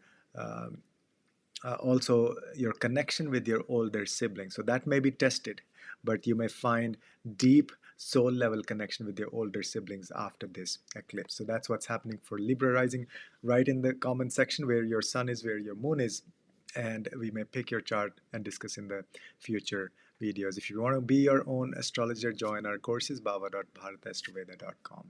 also your connection with your older siblings. So that may be tested, but you may find deep soul level connection with your older siblings after this eclipse. So that's what's happening for Libra rising. Write in the comment section where your sun is, where your moon is, and we may pick your chart and discuss in the future videos. If you want to be your own astrologer, join our courses, baba.bharatastrovedha.com.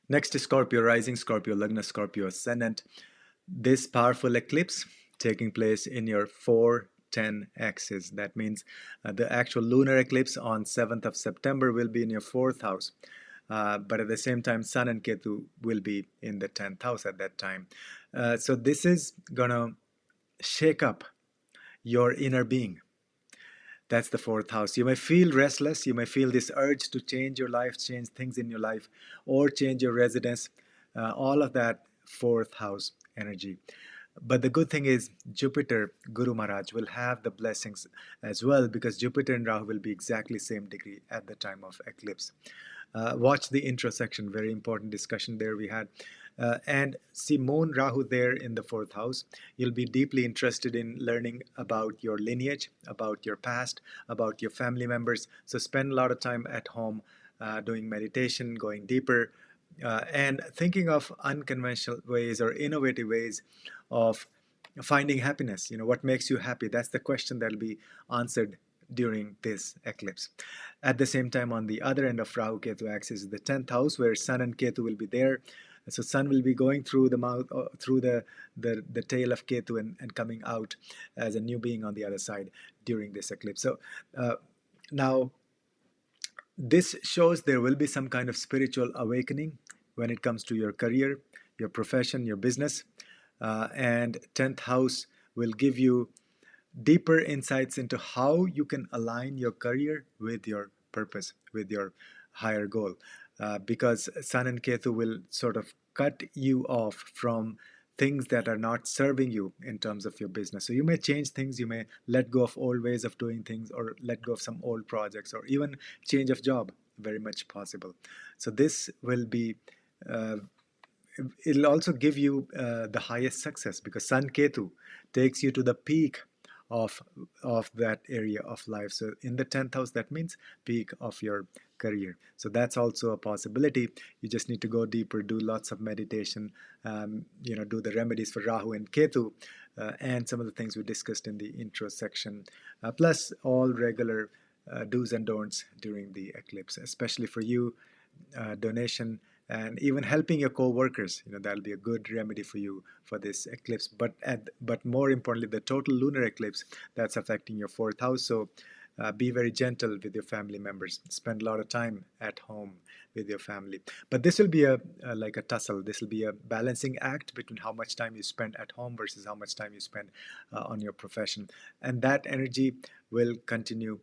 Next is Scorpio rising, Scorpio Lagna, Scorpio ascendant. This powerful eclipse taking place in your 4-10 axis. That means the actual lunar eclipse on 7th of September will be in your 4th house. But at the same time, Sun and Ketu will be in the 10th house at that time. So this is going to shake up your inner being. That's the 4th house. You may feel restless. You may feel this urge to change your life, change things in your life, or change your residence. All of that 4th house energy. But the good thing is Jupiter, Guru Maharaj, will have the blessings as well, because Jupiter and Rahu will be exactly same degree at the time of eclipse. Watch the intersection, very important discussion there we had. And see Moon Rahu there in the 4th house. You'll be deeply interested in learning about your lineage, about your past, about your family members. So spend a lot of time at home doing meditation, going deeper, and thinking of unconventional ways or innovative ways of finding happiness. What makes you happy? That's the question that'll be answered during this eclipse. At the same time, on the other end of Rahu Ketu axis is the 10th house, where Sun and Ketu will be there. So Sun will be going through the mouth, through the tail of Ketu and coming out as a new being on the other side during this eclipse. So now this shows there will be some kind of spiritual awakening when it comes to your career, your profession, your business. And 10th house will give you deeper insights into how you can align your career with your purpose, with your higher goal. Because Sun and Ketu will sort of cut you off from things that are not serving you in terms of your business. So you may change things, you may let go of old ways of doing things, or let go of some old projects, or even change of job, very much possible. So this will be it'll also give you the highest success, because Sun Ketu takes you to the peak of that area of life. So in the 10th house, that means peak of your career. So that's also a possibility. You just need to go deeper, do lots of meditation, do the remedies for Rahu and Ketu, and some of the things we discussed in the intro section, plus all regular do's and don'ts during the eclipse. Especially for you, donation and even helping your co-workers. That'll be a good remedy for you for this eclipse. But more importantly, the total lunar eclipse, that's affecting your fourth house. So be very gentle with your family members. Spend a lot of time at home with your family. But this will be like a tussle. This will be a balancing act between how much time you spend at home versus how much time you spend on your profession. And that energy will continue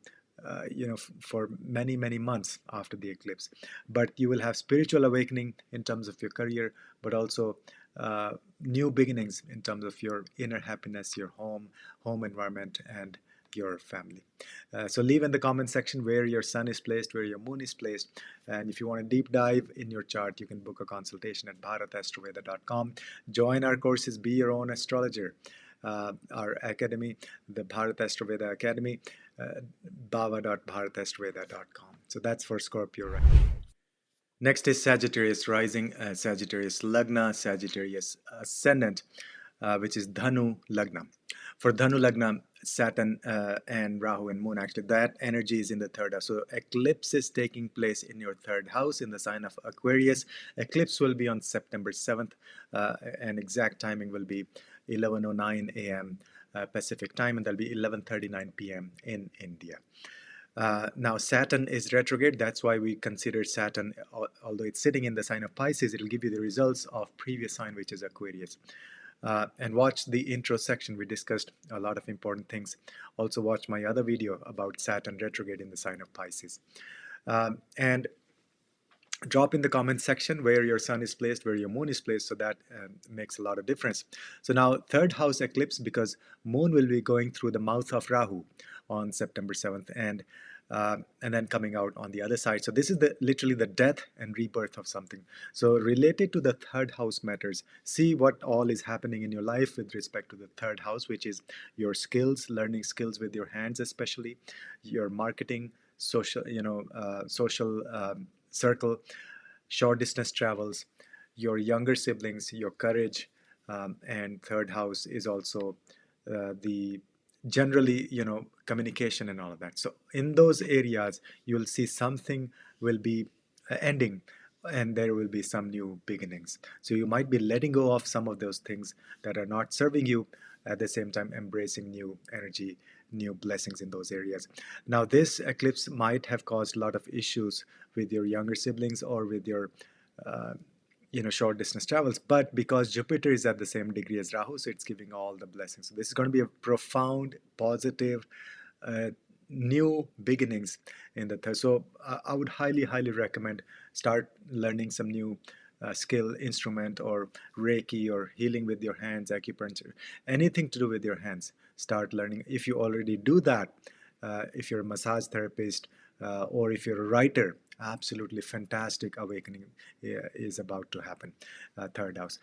for many, many months after the eclipse. But you will have spiritual awakening in terms of your career, but also new beginnings in terms of your inner happiness, your home environment, and your family. So leave in the comment section where your sun is placed, where your moon is placed. And if you want a deep dive in your chart, you can book a consultation at bharatastroveda.com. Join our courses, be your own astrologer. Our academy, the Bharat Astroveda Academy, bhava.bharatastroveda.com. So that's for Scorpio, right? Next is Sagittarius rising, Sagittarius Lagna, Sagittarius Ascendant, which is Dhanu Lagna. For Dhanu Lagna, Saturn and Rahu and Moon, actually, that energy is in the third house. So eclipse is taking place in your third house in the sign of Aquarius. Eclipse will be on September 7th, and exact timing will be 11:09 a.m. Pacific time, and that'll be 11:39 p.m. in India. Now Saturn is retrograde. That's why we consider Saturn, although it's sitting in the sign of Pisces, it'll give you the results of previous sign, which is Aquarius. And watch the intro section. We discussed a lot of important things. Also watch my other video about Saturn retrograde in the sign of Pisces. And drop in the comment section where your sun is placed, where your moon is placed, so that makes a lot of difference. So now third house eclipse, because moon will be going through the mouth of Rahu on September 7th, and then coming out on the other side. So this is literally the death and rebirth of something. So related to the third house matters, see what all is happening in your life with respect to the third house, which is your skills, learning skills with your hands, especially your marketing, social, social circle, short distance travels, your younger siblings, your courage, and third house is also the generally communication and all of that. So in those areas you'll see something will be ending, and there will be some new beginnings. So you might be letting go of some of those things that are not serving you, at the same time embracing new energy, new blessings in those areas. Now this eclipse might have caused a lot of issues with your younger siblings or with your short distance travels, but because Jupiter is at the same degree as Rahu, so it's giving all the blessings. So this is going to be a profound, positive, new beginnings in the third. So I would highly recommend start learning some new skill, instrument, or Reiki, or healing with your hands, acupuncture, anything to do with your hands. Start learning. If you already do that, if you're a massage therapist, or if you're a writer, absolutely fantastic awakening is about to happen. Third house.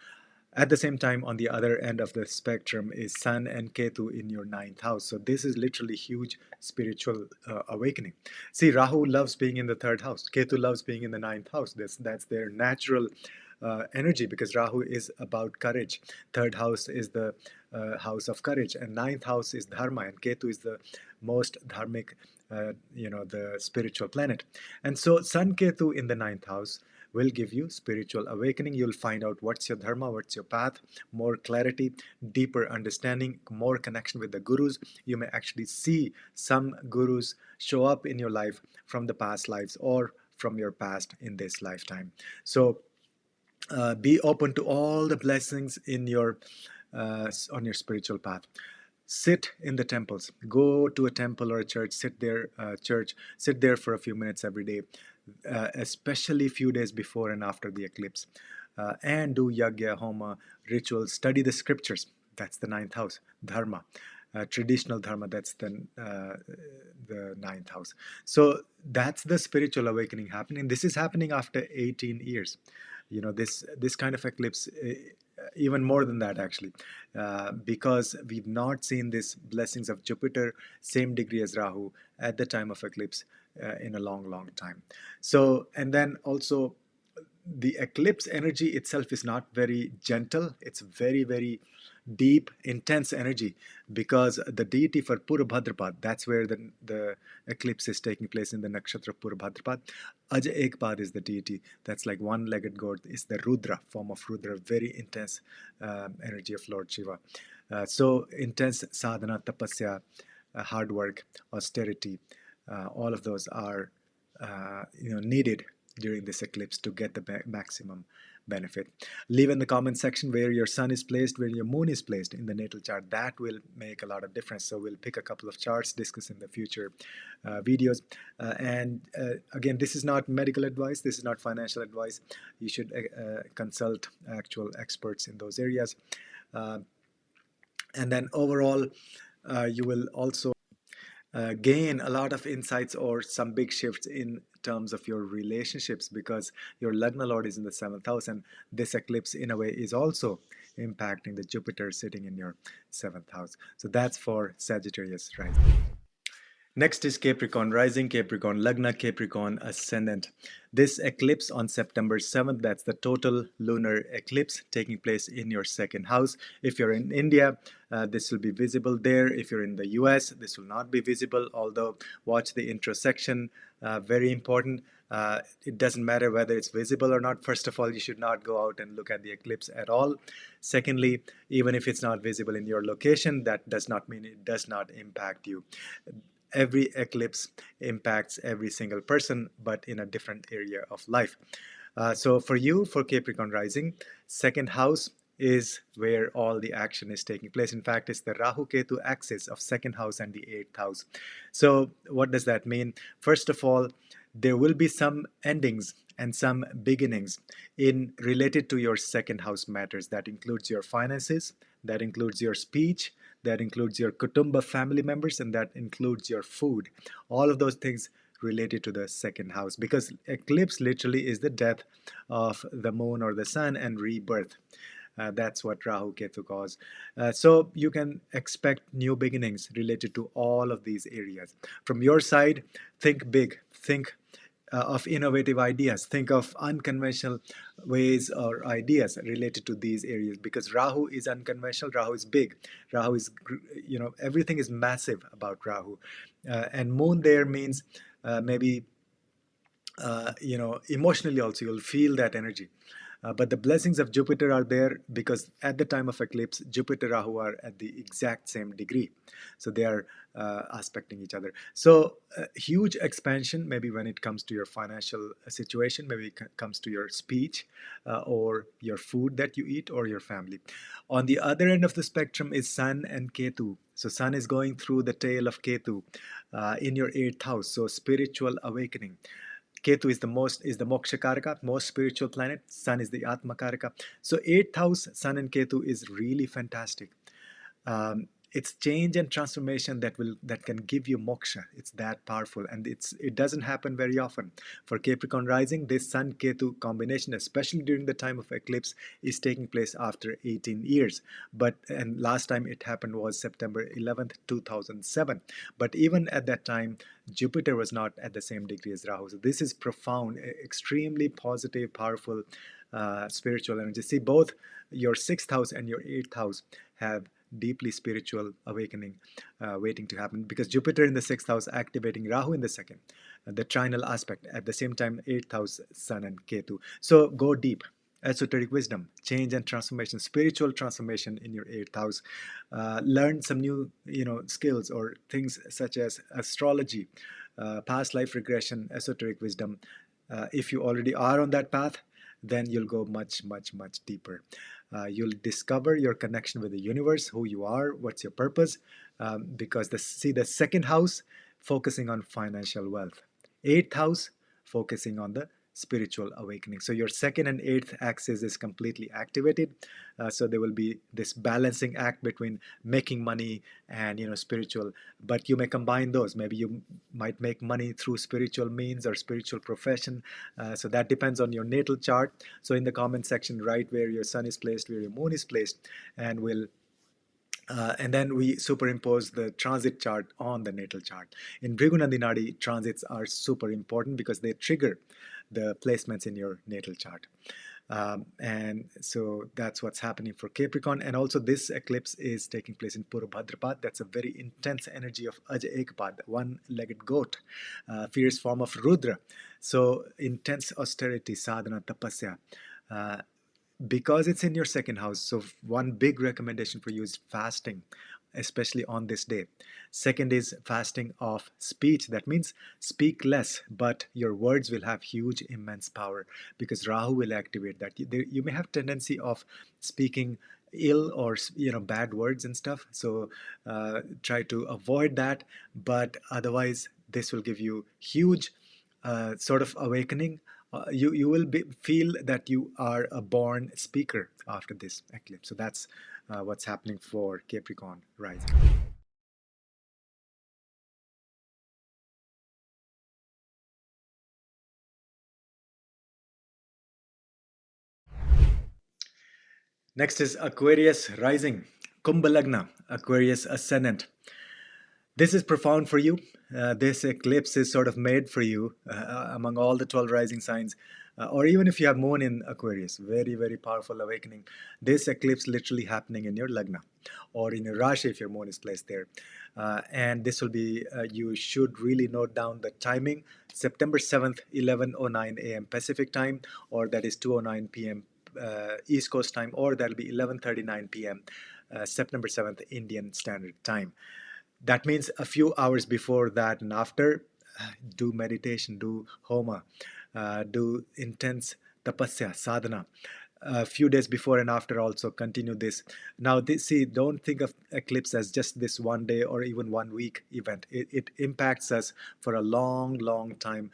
At the same time, on the other end of the spectrum is Sun and Ketu in your ninth house. So this is literally huge spiritual awakening. See, Rahu loves being in the third house. Ketu loves being in the ninth house. That's their natural energy, because Rahu is about courage. Third house is the house of courage, and ninth house is dharma, and Ketu is the most dharmic, the spiritual planet. And so Sun Ketu in the ninth house will give you spiritual awakening. You'll find out what's your dharma, what's your path, more clarity, deeper understanding, more connection with the gurus. You may actually see some gurus show up in your life from the past lives or from your past in this lifetime. So be open to all the blessings in your on your spiritual path. Sit in the temples. Go to a temple or a church. Sit there for a few minutes every day, especially a few days before and after the eclipse, and do yagya, homa, rituals. Study the scriptures. That's the ninth house. Dharma, traditional dharma. That's the ninth house. So that's the spiritual awakening happening. This is happening after 18 years. This kind of eclipse, even more than that actually, because we've not seen this blessings of Jupiter same degree as Rahu at the time of eclipse in a long time. So, and then also the eclipse energy itself is not very gentle. It's very, very deep, intense energy, because the deity for Purabhadrapad, that's where the eclipse is taking place, in the nakshatra Purabhadrapad. Aja Ekpad is the deity. That's like one-legged god. Is the Rudra, form of Rudra, very intense energy of Lord Shiva. So intense sadhana, tapasya, hard work, austerity, all of those are needed during this eclipse to get the maximum benefit. Leave in the comment section where your sun is placed, where your moon is placed in the natal chart. That will make a lot of difference. So we'll pick a couple of charts, discuss in the future videos. Again, this is not medical advice. This is not financial advice. You should consult actual experts in those areas. And then overall, you will also gain a lot of insights or some big shifts in terms of your relationships, because your Lagna Lord is in the 7th house, and this eclipse in a way is also impacting the Jupiter sitting in your 7th house. So that's for Sagittarius rising. Next is Capricorn rising, Capricorn Lagna, Capricorn ascendant. This eclipse on September 7th, that's the total lunar eclipse taking place in your 2nd house. If you're in India, this will be visible there. If you're in the US, this will not be visible, although watch the intro section, very important. It doesn't matter whether it's visible or not. First of all, you should not go out and look at the eclipse at all. Secondly, even if it's not visible in your location, that does not mean it does not impact you. Every eclipse impacts every single person, but in a different area of life. So for you, for Capricorn rising, 2nd house is where all the action is taking place. In fact, it's the Rahu Ketu axis of 2nd house and the 8th house. So what does that mean? First of all, there will be some endings and some beginnings in related to your 2nd house matters. That includes your finances, that includes your speech, that includes your kutumba family members, and that includes your food. All of those things related to the 2nd house, because eclipse literally is the death of the moon or the sun and rebirth. That's what Rahu Ketu cause. So you can expect new beginnings related to all of these areas. From your side, think big, think of innovative ideas, think of unconventional ways or ideas related to these areas, because Rahu is unconventional, Rahu is big, Rahu is, everything is massive about Rahu. And moon there means maybe emotionally also you'll feel that energy. But the blessings of Jupiter are there, because at the time of eclipse, Jupiter Rahu are at the exact same degree. So they are aspecting each other. So huge expansion, maybe when it comes to your financial situation, maybe it comes to your speech or your food that you eat or your family. On the other end of the spectrum is Sun and Ketu. So Sun is going through the tail of Ketu in your 8th house. So spiritual awakening. Ketu is the moksha karaka, most spiritual planet. Sun is the atma karaka. So 8th house, Sun and Ketu is really fantastic. It's change and transformation that can give you moksha. It's that powerful, and it doesn't happen very often. For Capricorn rising, this Sun Ketu combination, especially during the time of eclipse, is taking place after 18 years. And last time it happened was September 11th, 2007. But even at that time, Jupiter was not at the same degree as Rahu. So this is profound, extremely positive, powerful spiritual energy. See, both your 6th house and your 8th house have deeply spiritual awakening waiting to happen, because Jupiter in the 6th house activating Rahu in the 2nd, the trinal aspect, at the same time 8th house Sun and Ketu. So go deep, esoteric wisdom, change and transformation, spiritual transformation in your 8th house. Learn some new skills or things such as astrology, past life regression, esoteric wisdom. If you already are on that path, then you'll go much, much, much deeper. You'll discover your connection with the universe, who you are, what's your purpose, because the 2nd house focusing on financial wealth, 8th house focusing on the spiritual awakening. So your 2nd and 8th axis is completely activated. So there will be this balancing act between making money and spiritual. But you may combine those. Maybe you might make money through spiritual means or spiritual profession. So that depends on your natal chart. So in the comment section, write where your sun is placed, where your moon is placed, and we'll And then we superimpose the transit chart on the natal chart. In Bhrigu Nadi, transits are super important because they trigger the placements in your natal chart. And so that's what's happening for Capricorn. And also this eclipse is taking place in Purva Bhadrapad. That's a very intense energy of Aja Ekpad, one-legged goat, fierce form of Rudra. So intense austerity, sadhana, tapasya. Uh, because it's in your second house, so one big recommendation for you is fasting, especially on this day. Second is fasting of speech. That means speak less, but your words will have huge immense power because Rahu will activate that. You may have tendency of speaking ill or bad words and stuff, so try to avoid that. But otherwise this will give you huge sort of awakening. You will feel that you are a born speaker after this eclipse. So that's what's happening for Capricorn rising. Next is Aquarius rising, Kumbha Lagna, Aquarius ascendant. This is profound for you. This eclipse is sort of made for you among all the 12 rising signs, or even if you have moon in Aquarius, very, very powerful awakening. This eclipse literally happening in your Lagna or in your Rashi if your moon is placed there. And this will be, you should really note down the timing, September 7th, 11:09 a.m. Pacific time, or that is 2:09 p.m. East Coast time, or that'll be 11:39 p.m. September 7th, Indian Standard Time. That means a few hours before that and after, do meditation, do homa, do intense tapasya, sadhana. A few days before and after also continue this. Now, see, don't think of eclipse as just this one day or even 1 week event. It impacts us for a long, long time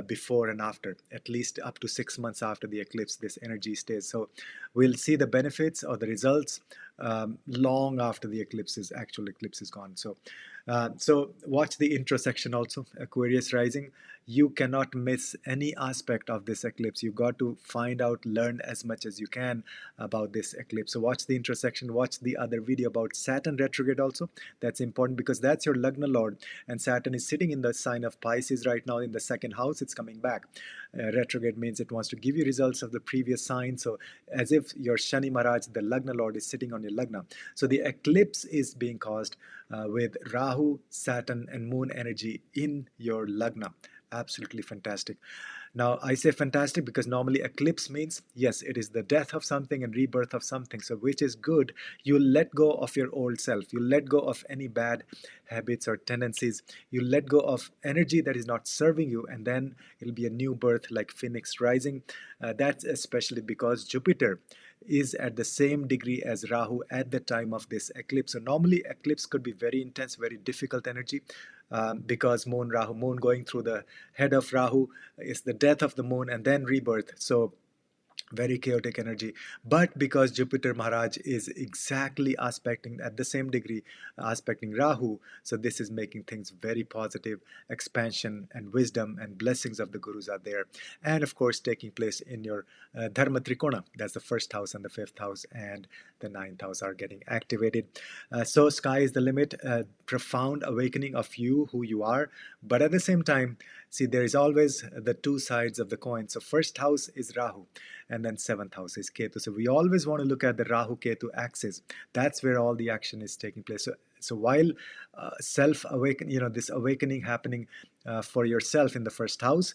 before and after, at least up to 6 months after the eclipse, this energy stays. So we'll see the benefits or the results long after the actual eclipse is gone. So watch the intro section also, Aquarius rising. You cannot miss any aspect of this eclipse. You got to find out, learn as much as you can about this eclipse. So watch the intro section, watch the other video about Saturn retrograde also. That's important because that's your Lagna Lord, and Saturn is sitting in the sign of Pisces right now in the second house. It's coming back. Retrograde means it wants to give you results of the previous sign. So as if your Shani Maharaj, the Lagna Lord, is sitting on your Lagna. So the eclipse is being caused with Rahu, Saturn, and Moon energy in your Lagna. Absolutely fantastic. Now, I say fantastic because normally eclipse means, yes, it is the death of something and rebirth of something. So, which is good. You let go of your old self. You let go of any bad habits or tendencies. You let go of energy that is not serving you, and then it'll be a new birth like Phoenix rising. That's especially because Jupiter is at the same degree as Rahu at the time of this eclipse. So normally eclipse could be very intense, very difficult energy because moon going through the head of Rahu is the death of the moon and then rebirth. So very chaotic energy. But because Jupiter Maharaj is exactly aspecting at the same degree aspecting Rahu, so this is making things very positive. Expansion and wisdom and blessings of the gurus are there, and of course taking place in your Dharma Trikona. That's the first house and the fifth house and the ninth house are getting activated. So sky is the limit. Profound awakening of you, who you are, but at the same time, see, there is always the two sides of the coin. So first house is Rahu, and then seventh house is Ketu. So we always want to look at the Rahu Ketu axis. That's where all the action is taking place. So while self awaken, this awakening happening for yourself in the first house,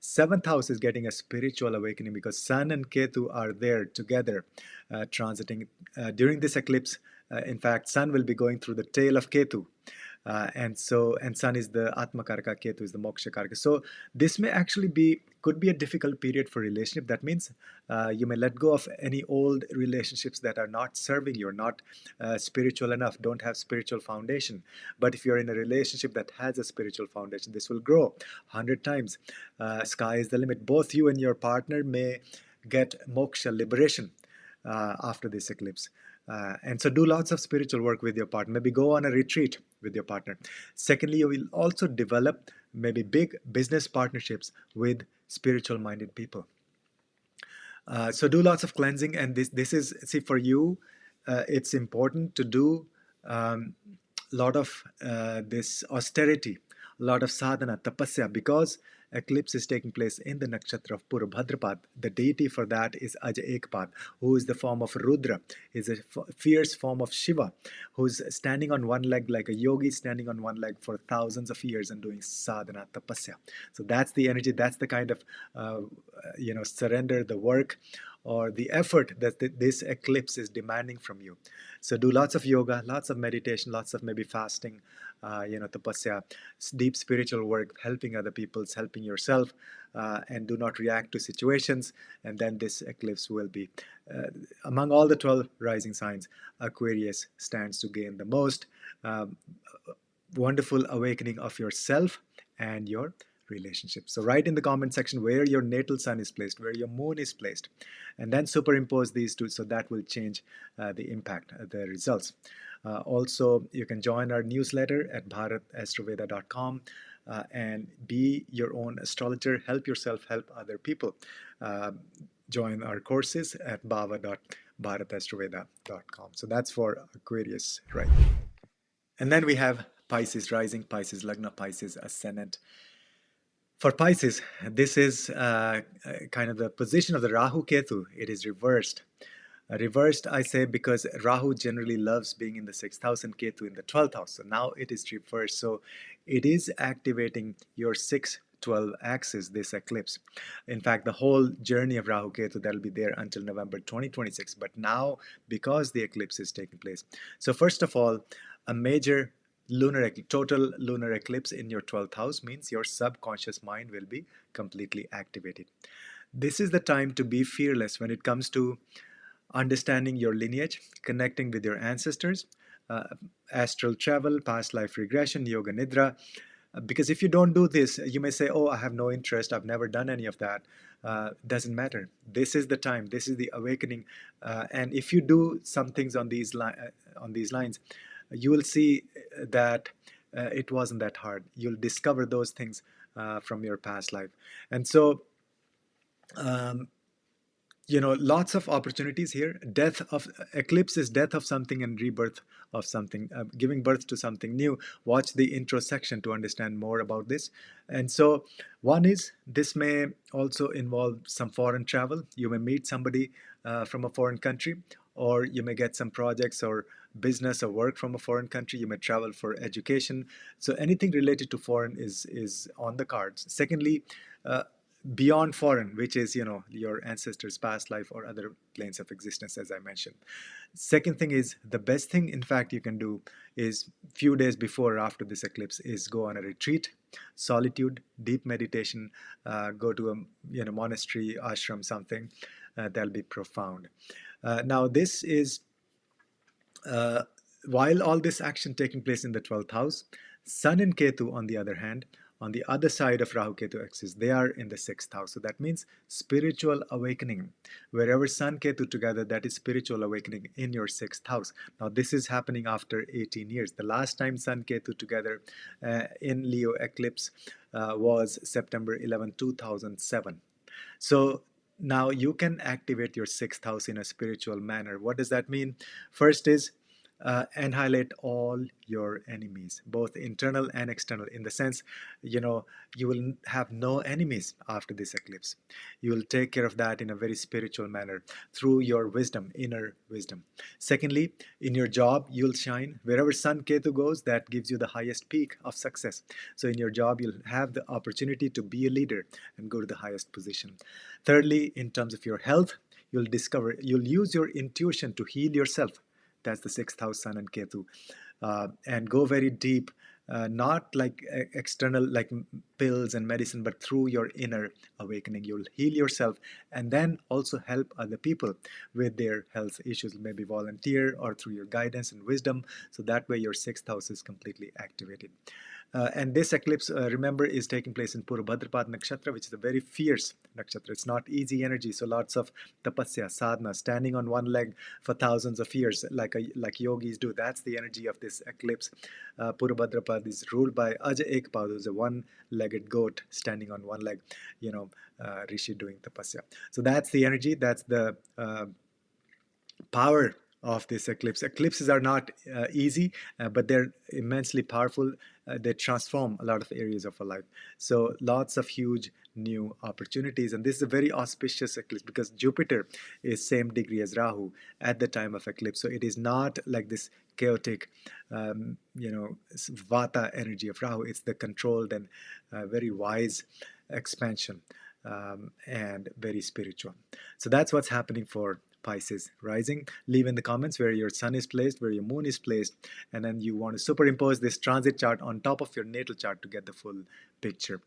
seventh house is getting a spiritual awakening because Sun and Ketu are there together, transiting during this eclipse. In fact, Sun will be going through the tail of Ketu. And Sun is the Atma Karaka, Ketu is the Moksha Karaka. So this may actually could be a difficult period for relationship. That means you may let go of any old relationships that are not serving you, or not spiritual enough, don't have spiritual foundation. But if you're in a relationship that has a spiritual foundation, this will grow 100 times. Sky is the limit. Both you and your partner may get moksha, liberation, after this eclipse. And so do lots of spiritual work with your partner. Maybe go on a retreat with your partner. Secondly, you will also develop maybe big business partnerships with spiritual minded people. So do lots of cleansing, and this is, see, for you, it's important to do lot of this austerity, a lot of sadhana, tapasya, because eclipse is taking place in the nakshatra of Purva Bhadrapad. The deity for that is Aja Ekpad, who is the form of Rudra, is a fierce form of Shiva, who's standing on one leg like a yogi, standing on one leg for thousands of years and doing sadhana, tapasya. So that's the energy, that's the kind of surrender, the work, or the effort that this eclipse is demanding from you. So do lots of yoga, lots of meditation, lots of maybe fasting, tapasya, deep spiritual work, helping other people, helping yourself, and do not react to situations. And then this eclipse will be, among all the 12 rising signs, Aquarius stands to gain the most. Wonderful awakening of yourself and your relationship. So write in the comment section where your natal sun is placed, where your moon is placed, and then superimpose these two, so that will change the impact, the results. Also, you can join our newsletter at bharatastroveda.com and be your own astrologer, help yourself, help other people. Join our courses at bhava.bharatastroveda.com. So that's for Aquarius, right? And then we have Pisces rising, Pisces lagna, Pisces ascendant. For Pisces, this is kind of the position of the Rahu Ketu. It is reversed. Reversed, I say, because Rahu generally loves being in the 6th house and Ketu in the 12th house. So now it is reversed. So it is activating your 6-12 axis, this eclipse. In fact, the whole journey of Rahu Ketu, that'll be there until November 2026. But now, because the eclipse is taking place. So first of all, a major total lunar eclipse in your 12th house means your subconscious mind will be completely activated. This is the time to be fearless when it comes to understanding your lineage, connecting with your ancestors, astral travel, past life regression, yoga nidra. Because if you don't do this, you may say, oh, I have no interest, I've never done any of that. Doesn't matter. This is the time, this is the awakening. And if you do some things on these lines, you will see that it wasn't that hard. You'll discover those things from your past life. And so, lots of opportunities here. Death of eclipse is death of something and rebirth of something, giving birth to something new. Watch the intro section to understand more about this. And so one is, this may also involve some foreign travel. You may meet somebody from a foreign country, or you may get some projects or business or work from a foreign country. You may travel for education. So anything related to foreign is on the cards. Secondly, beyond foreign, which is your ancestors' past life or other planes of existence, as I mentioned. Second thing is, the best thing in fact you can do is, few days before or after this eclipse, is go on a retreat, solitude, deep meditation, go to a monastery, ashram, something. That'll be profound. Now this is while all this action taking place in the 12th house, Sun and Ketu, on the other hand, on the other side of Rahu Ketu axis, they are in the 6th house. So that means spiritual awakening. Wherever Sun Ketu together, that is spiritual awakening in your 6th house. Now this is happening after 18 years. The last time Sun Ketu together in Leo eclipse was September 11, 2007. So now you can activate your 6th house in a spiritual manner. What does that mean? First is annihilate all your enemies, both internal and external, in the sense, you will have no enemies after this eclipse. You will take care of that in a very spiritual manner through your wisdom, inner wisdom. Secondly, in your job, you'll shine. Wherever Sun Ketu goes, that gives you the highest peak of success. So in your job, you'll have the opportunity to be a leader and go to the highest position. Thirdly, in terms of your health, you'll use your intuition to heal yourself. That's the 6th house, Sun and Ketu. And go very deep, not like external, like pills and medicine, but through your inner awakening. You'll heal yourself and then also help other people with their health issues, maybe volunteer or through your guidance and wisdom. So that way your 6th house is completely activated. And this eclipse, remember, is taking place in Purva Bhadrapad Nakshatra, which is a very fierce nakshatra. It's not easy energy. So lots of tapasya, sadhana, standing on one leg for thousands of years, like yogis do. That's the energy of this eclipse. Purva Bhadrapad is ruled by Aja Ekpad, who's a one-legged goat standing on one leg, Rishi doing tapasya. So that's the energy. That's the power of this eclipse. Eclipses are not easy, but they're immensely powerful. They transform a lot of areas of our life. So lots of huge new opportunities. And this is a very auspicious eclipse because Jupiter is same degree as Rahu at the time of eclipse. So it is not like this chaotic, Vata energy of Rahu. It's the controlled and very wise expansion, and very spiritual. So that's what's happening for Pisces rising. Leave in the comments where your sun is placed, where your moon is placed, and then you want to superimpose this transit chart on top of your natal chart to get the full picture.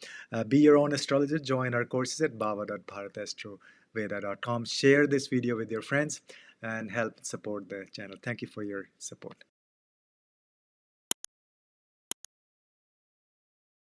Be your own astrologer. Join our courses at bhava.bharatastroveda.com. Share this video with your friends and help support the channel. Thank you for your support.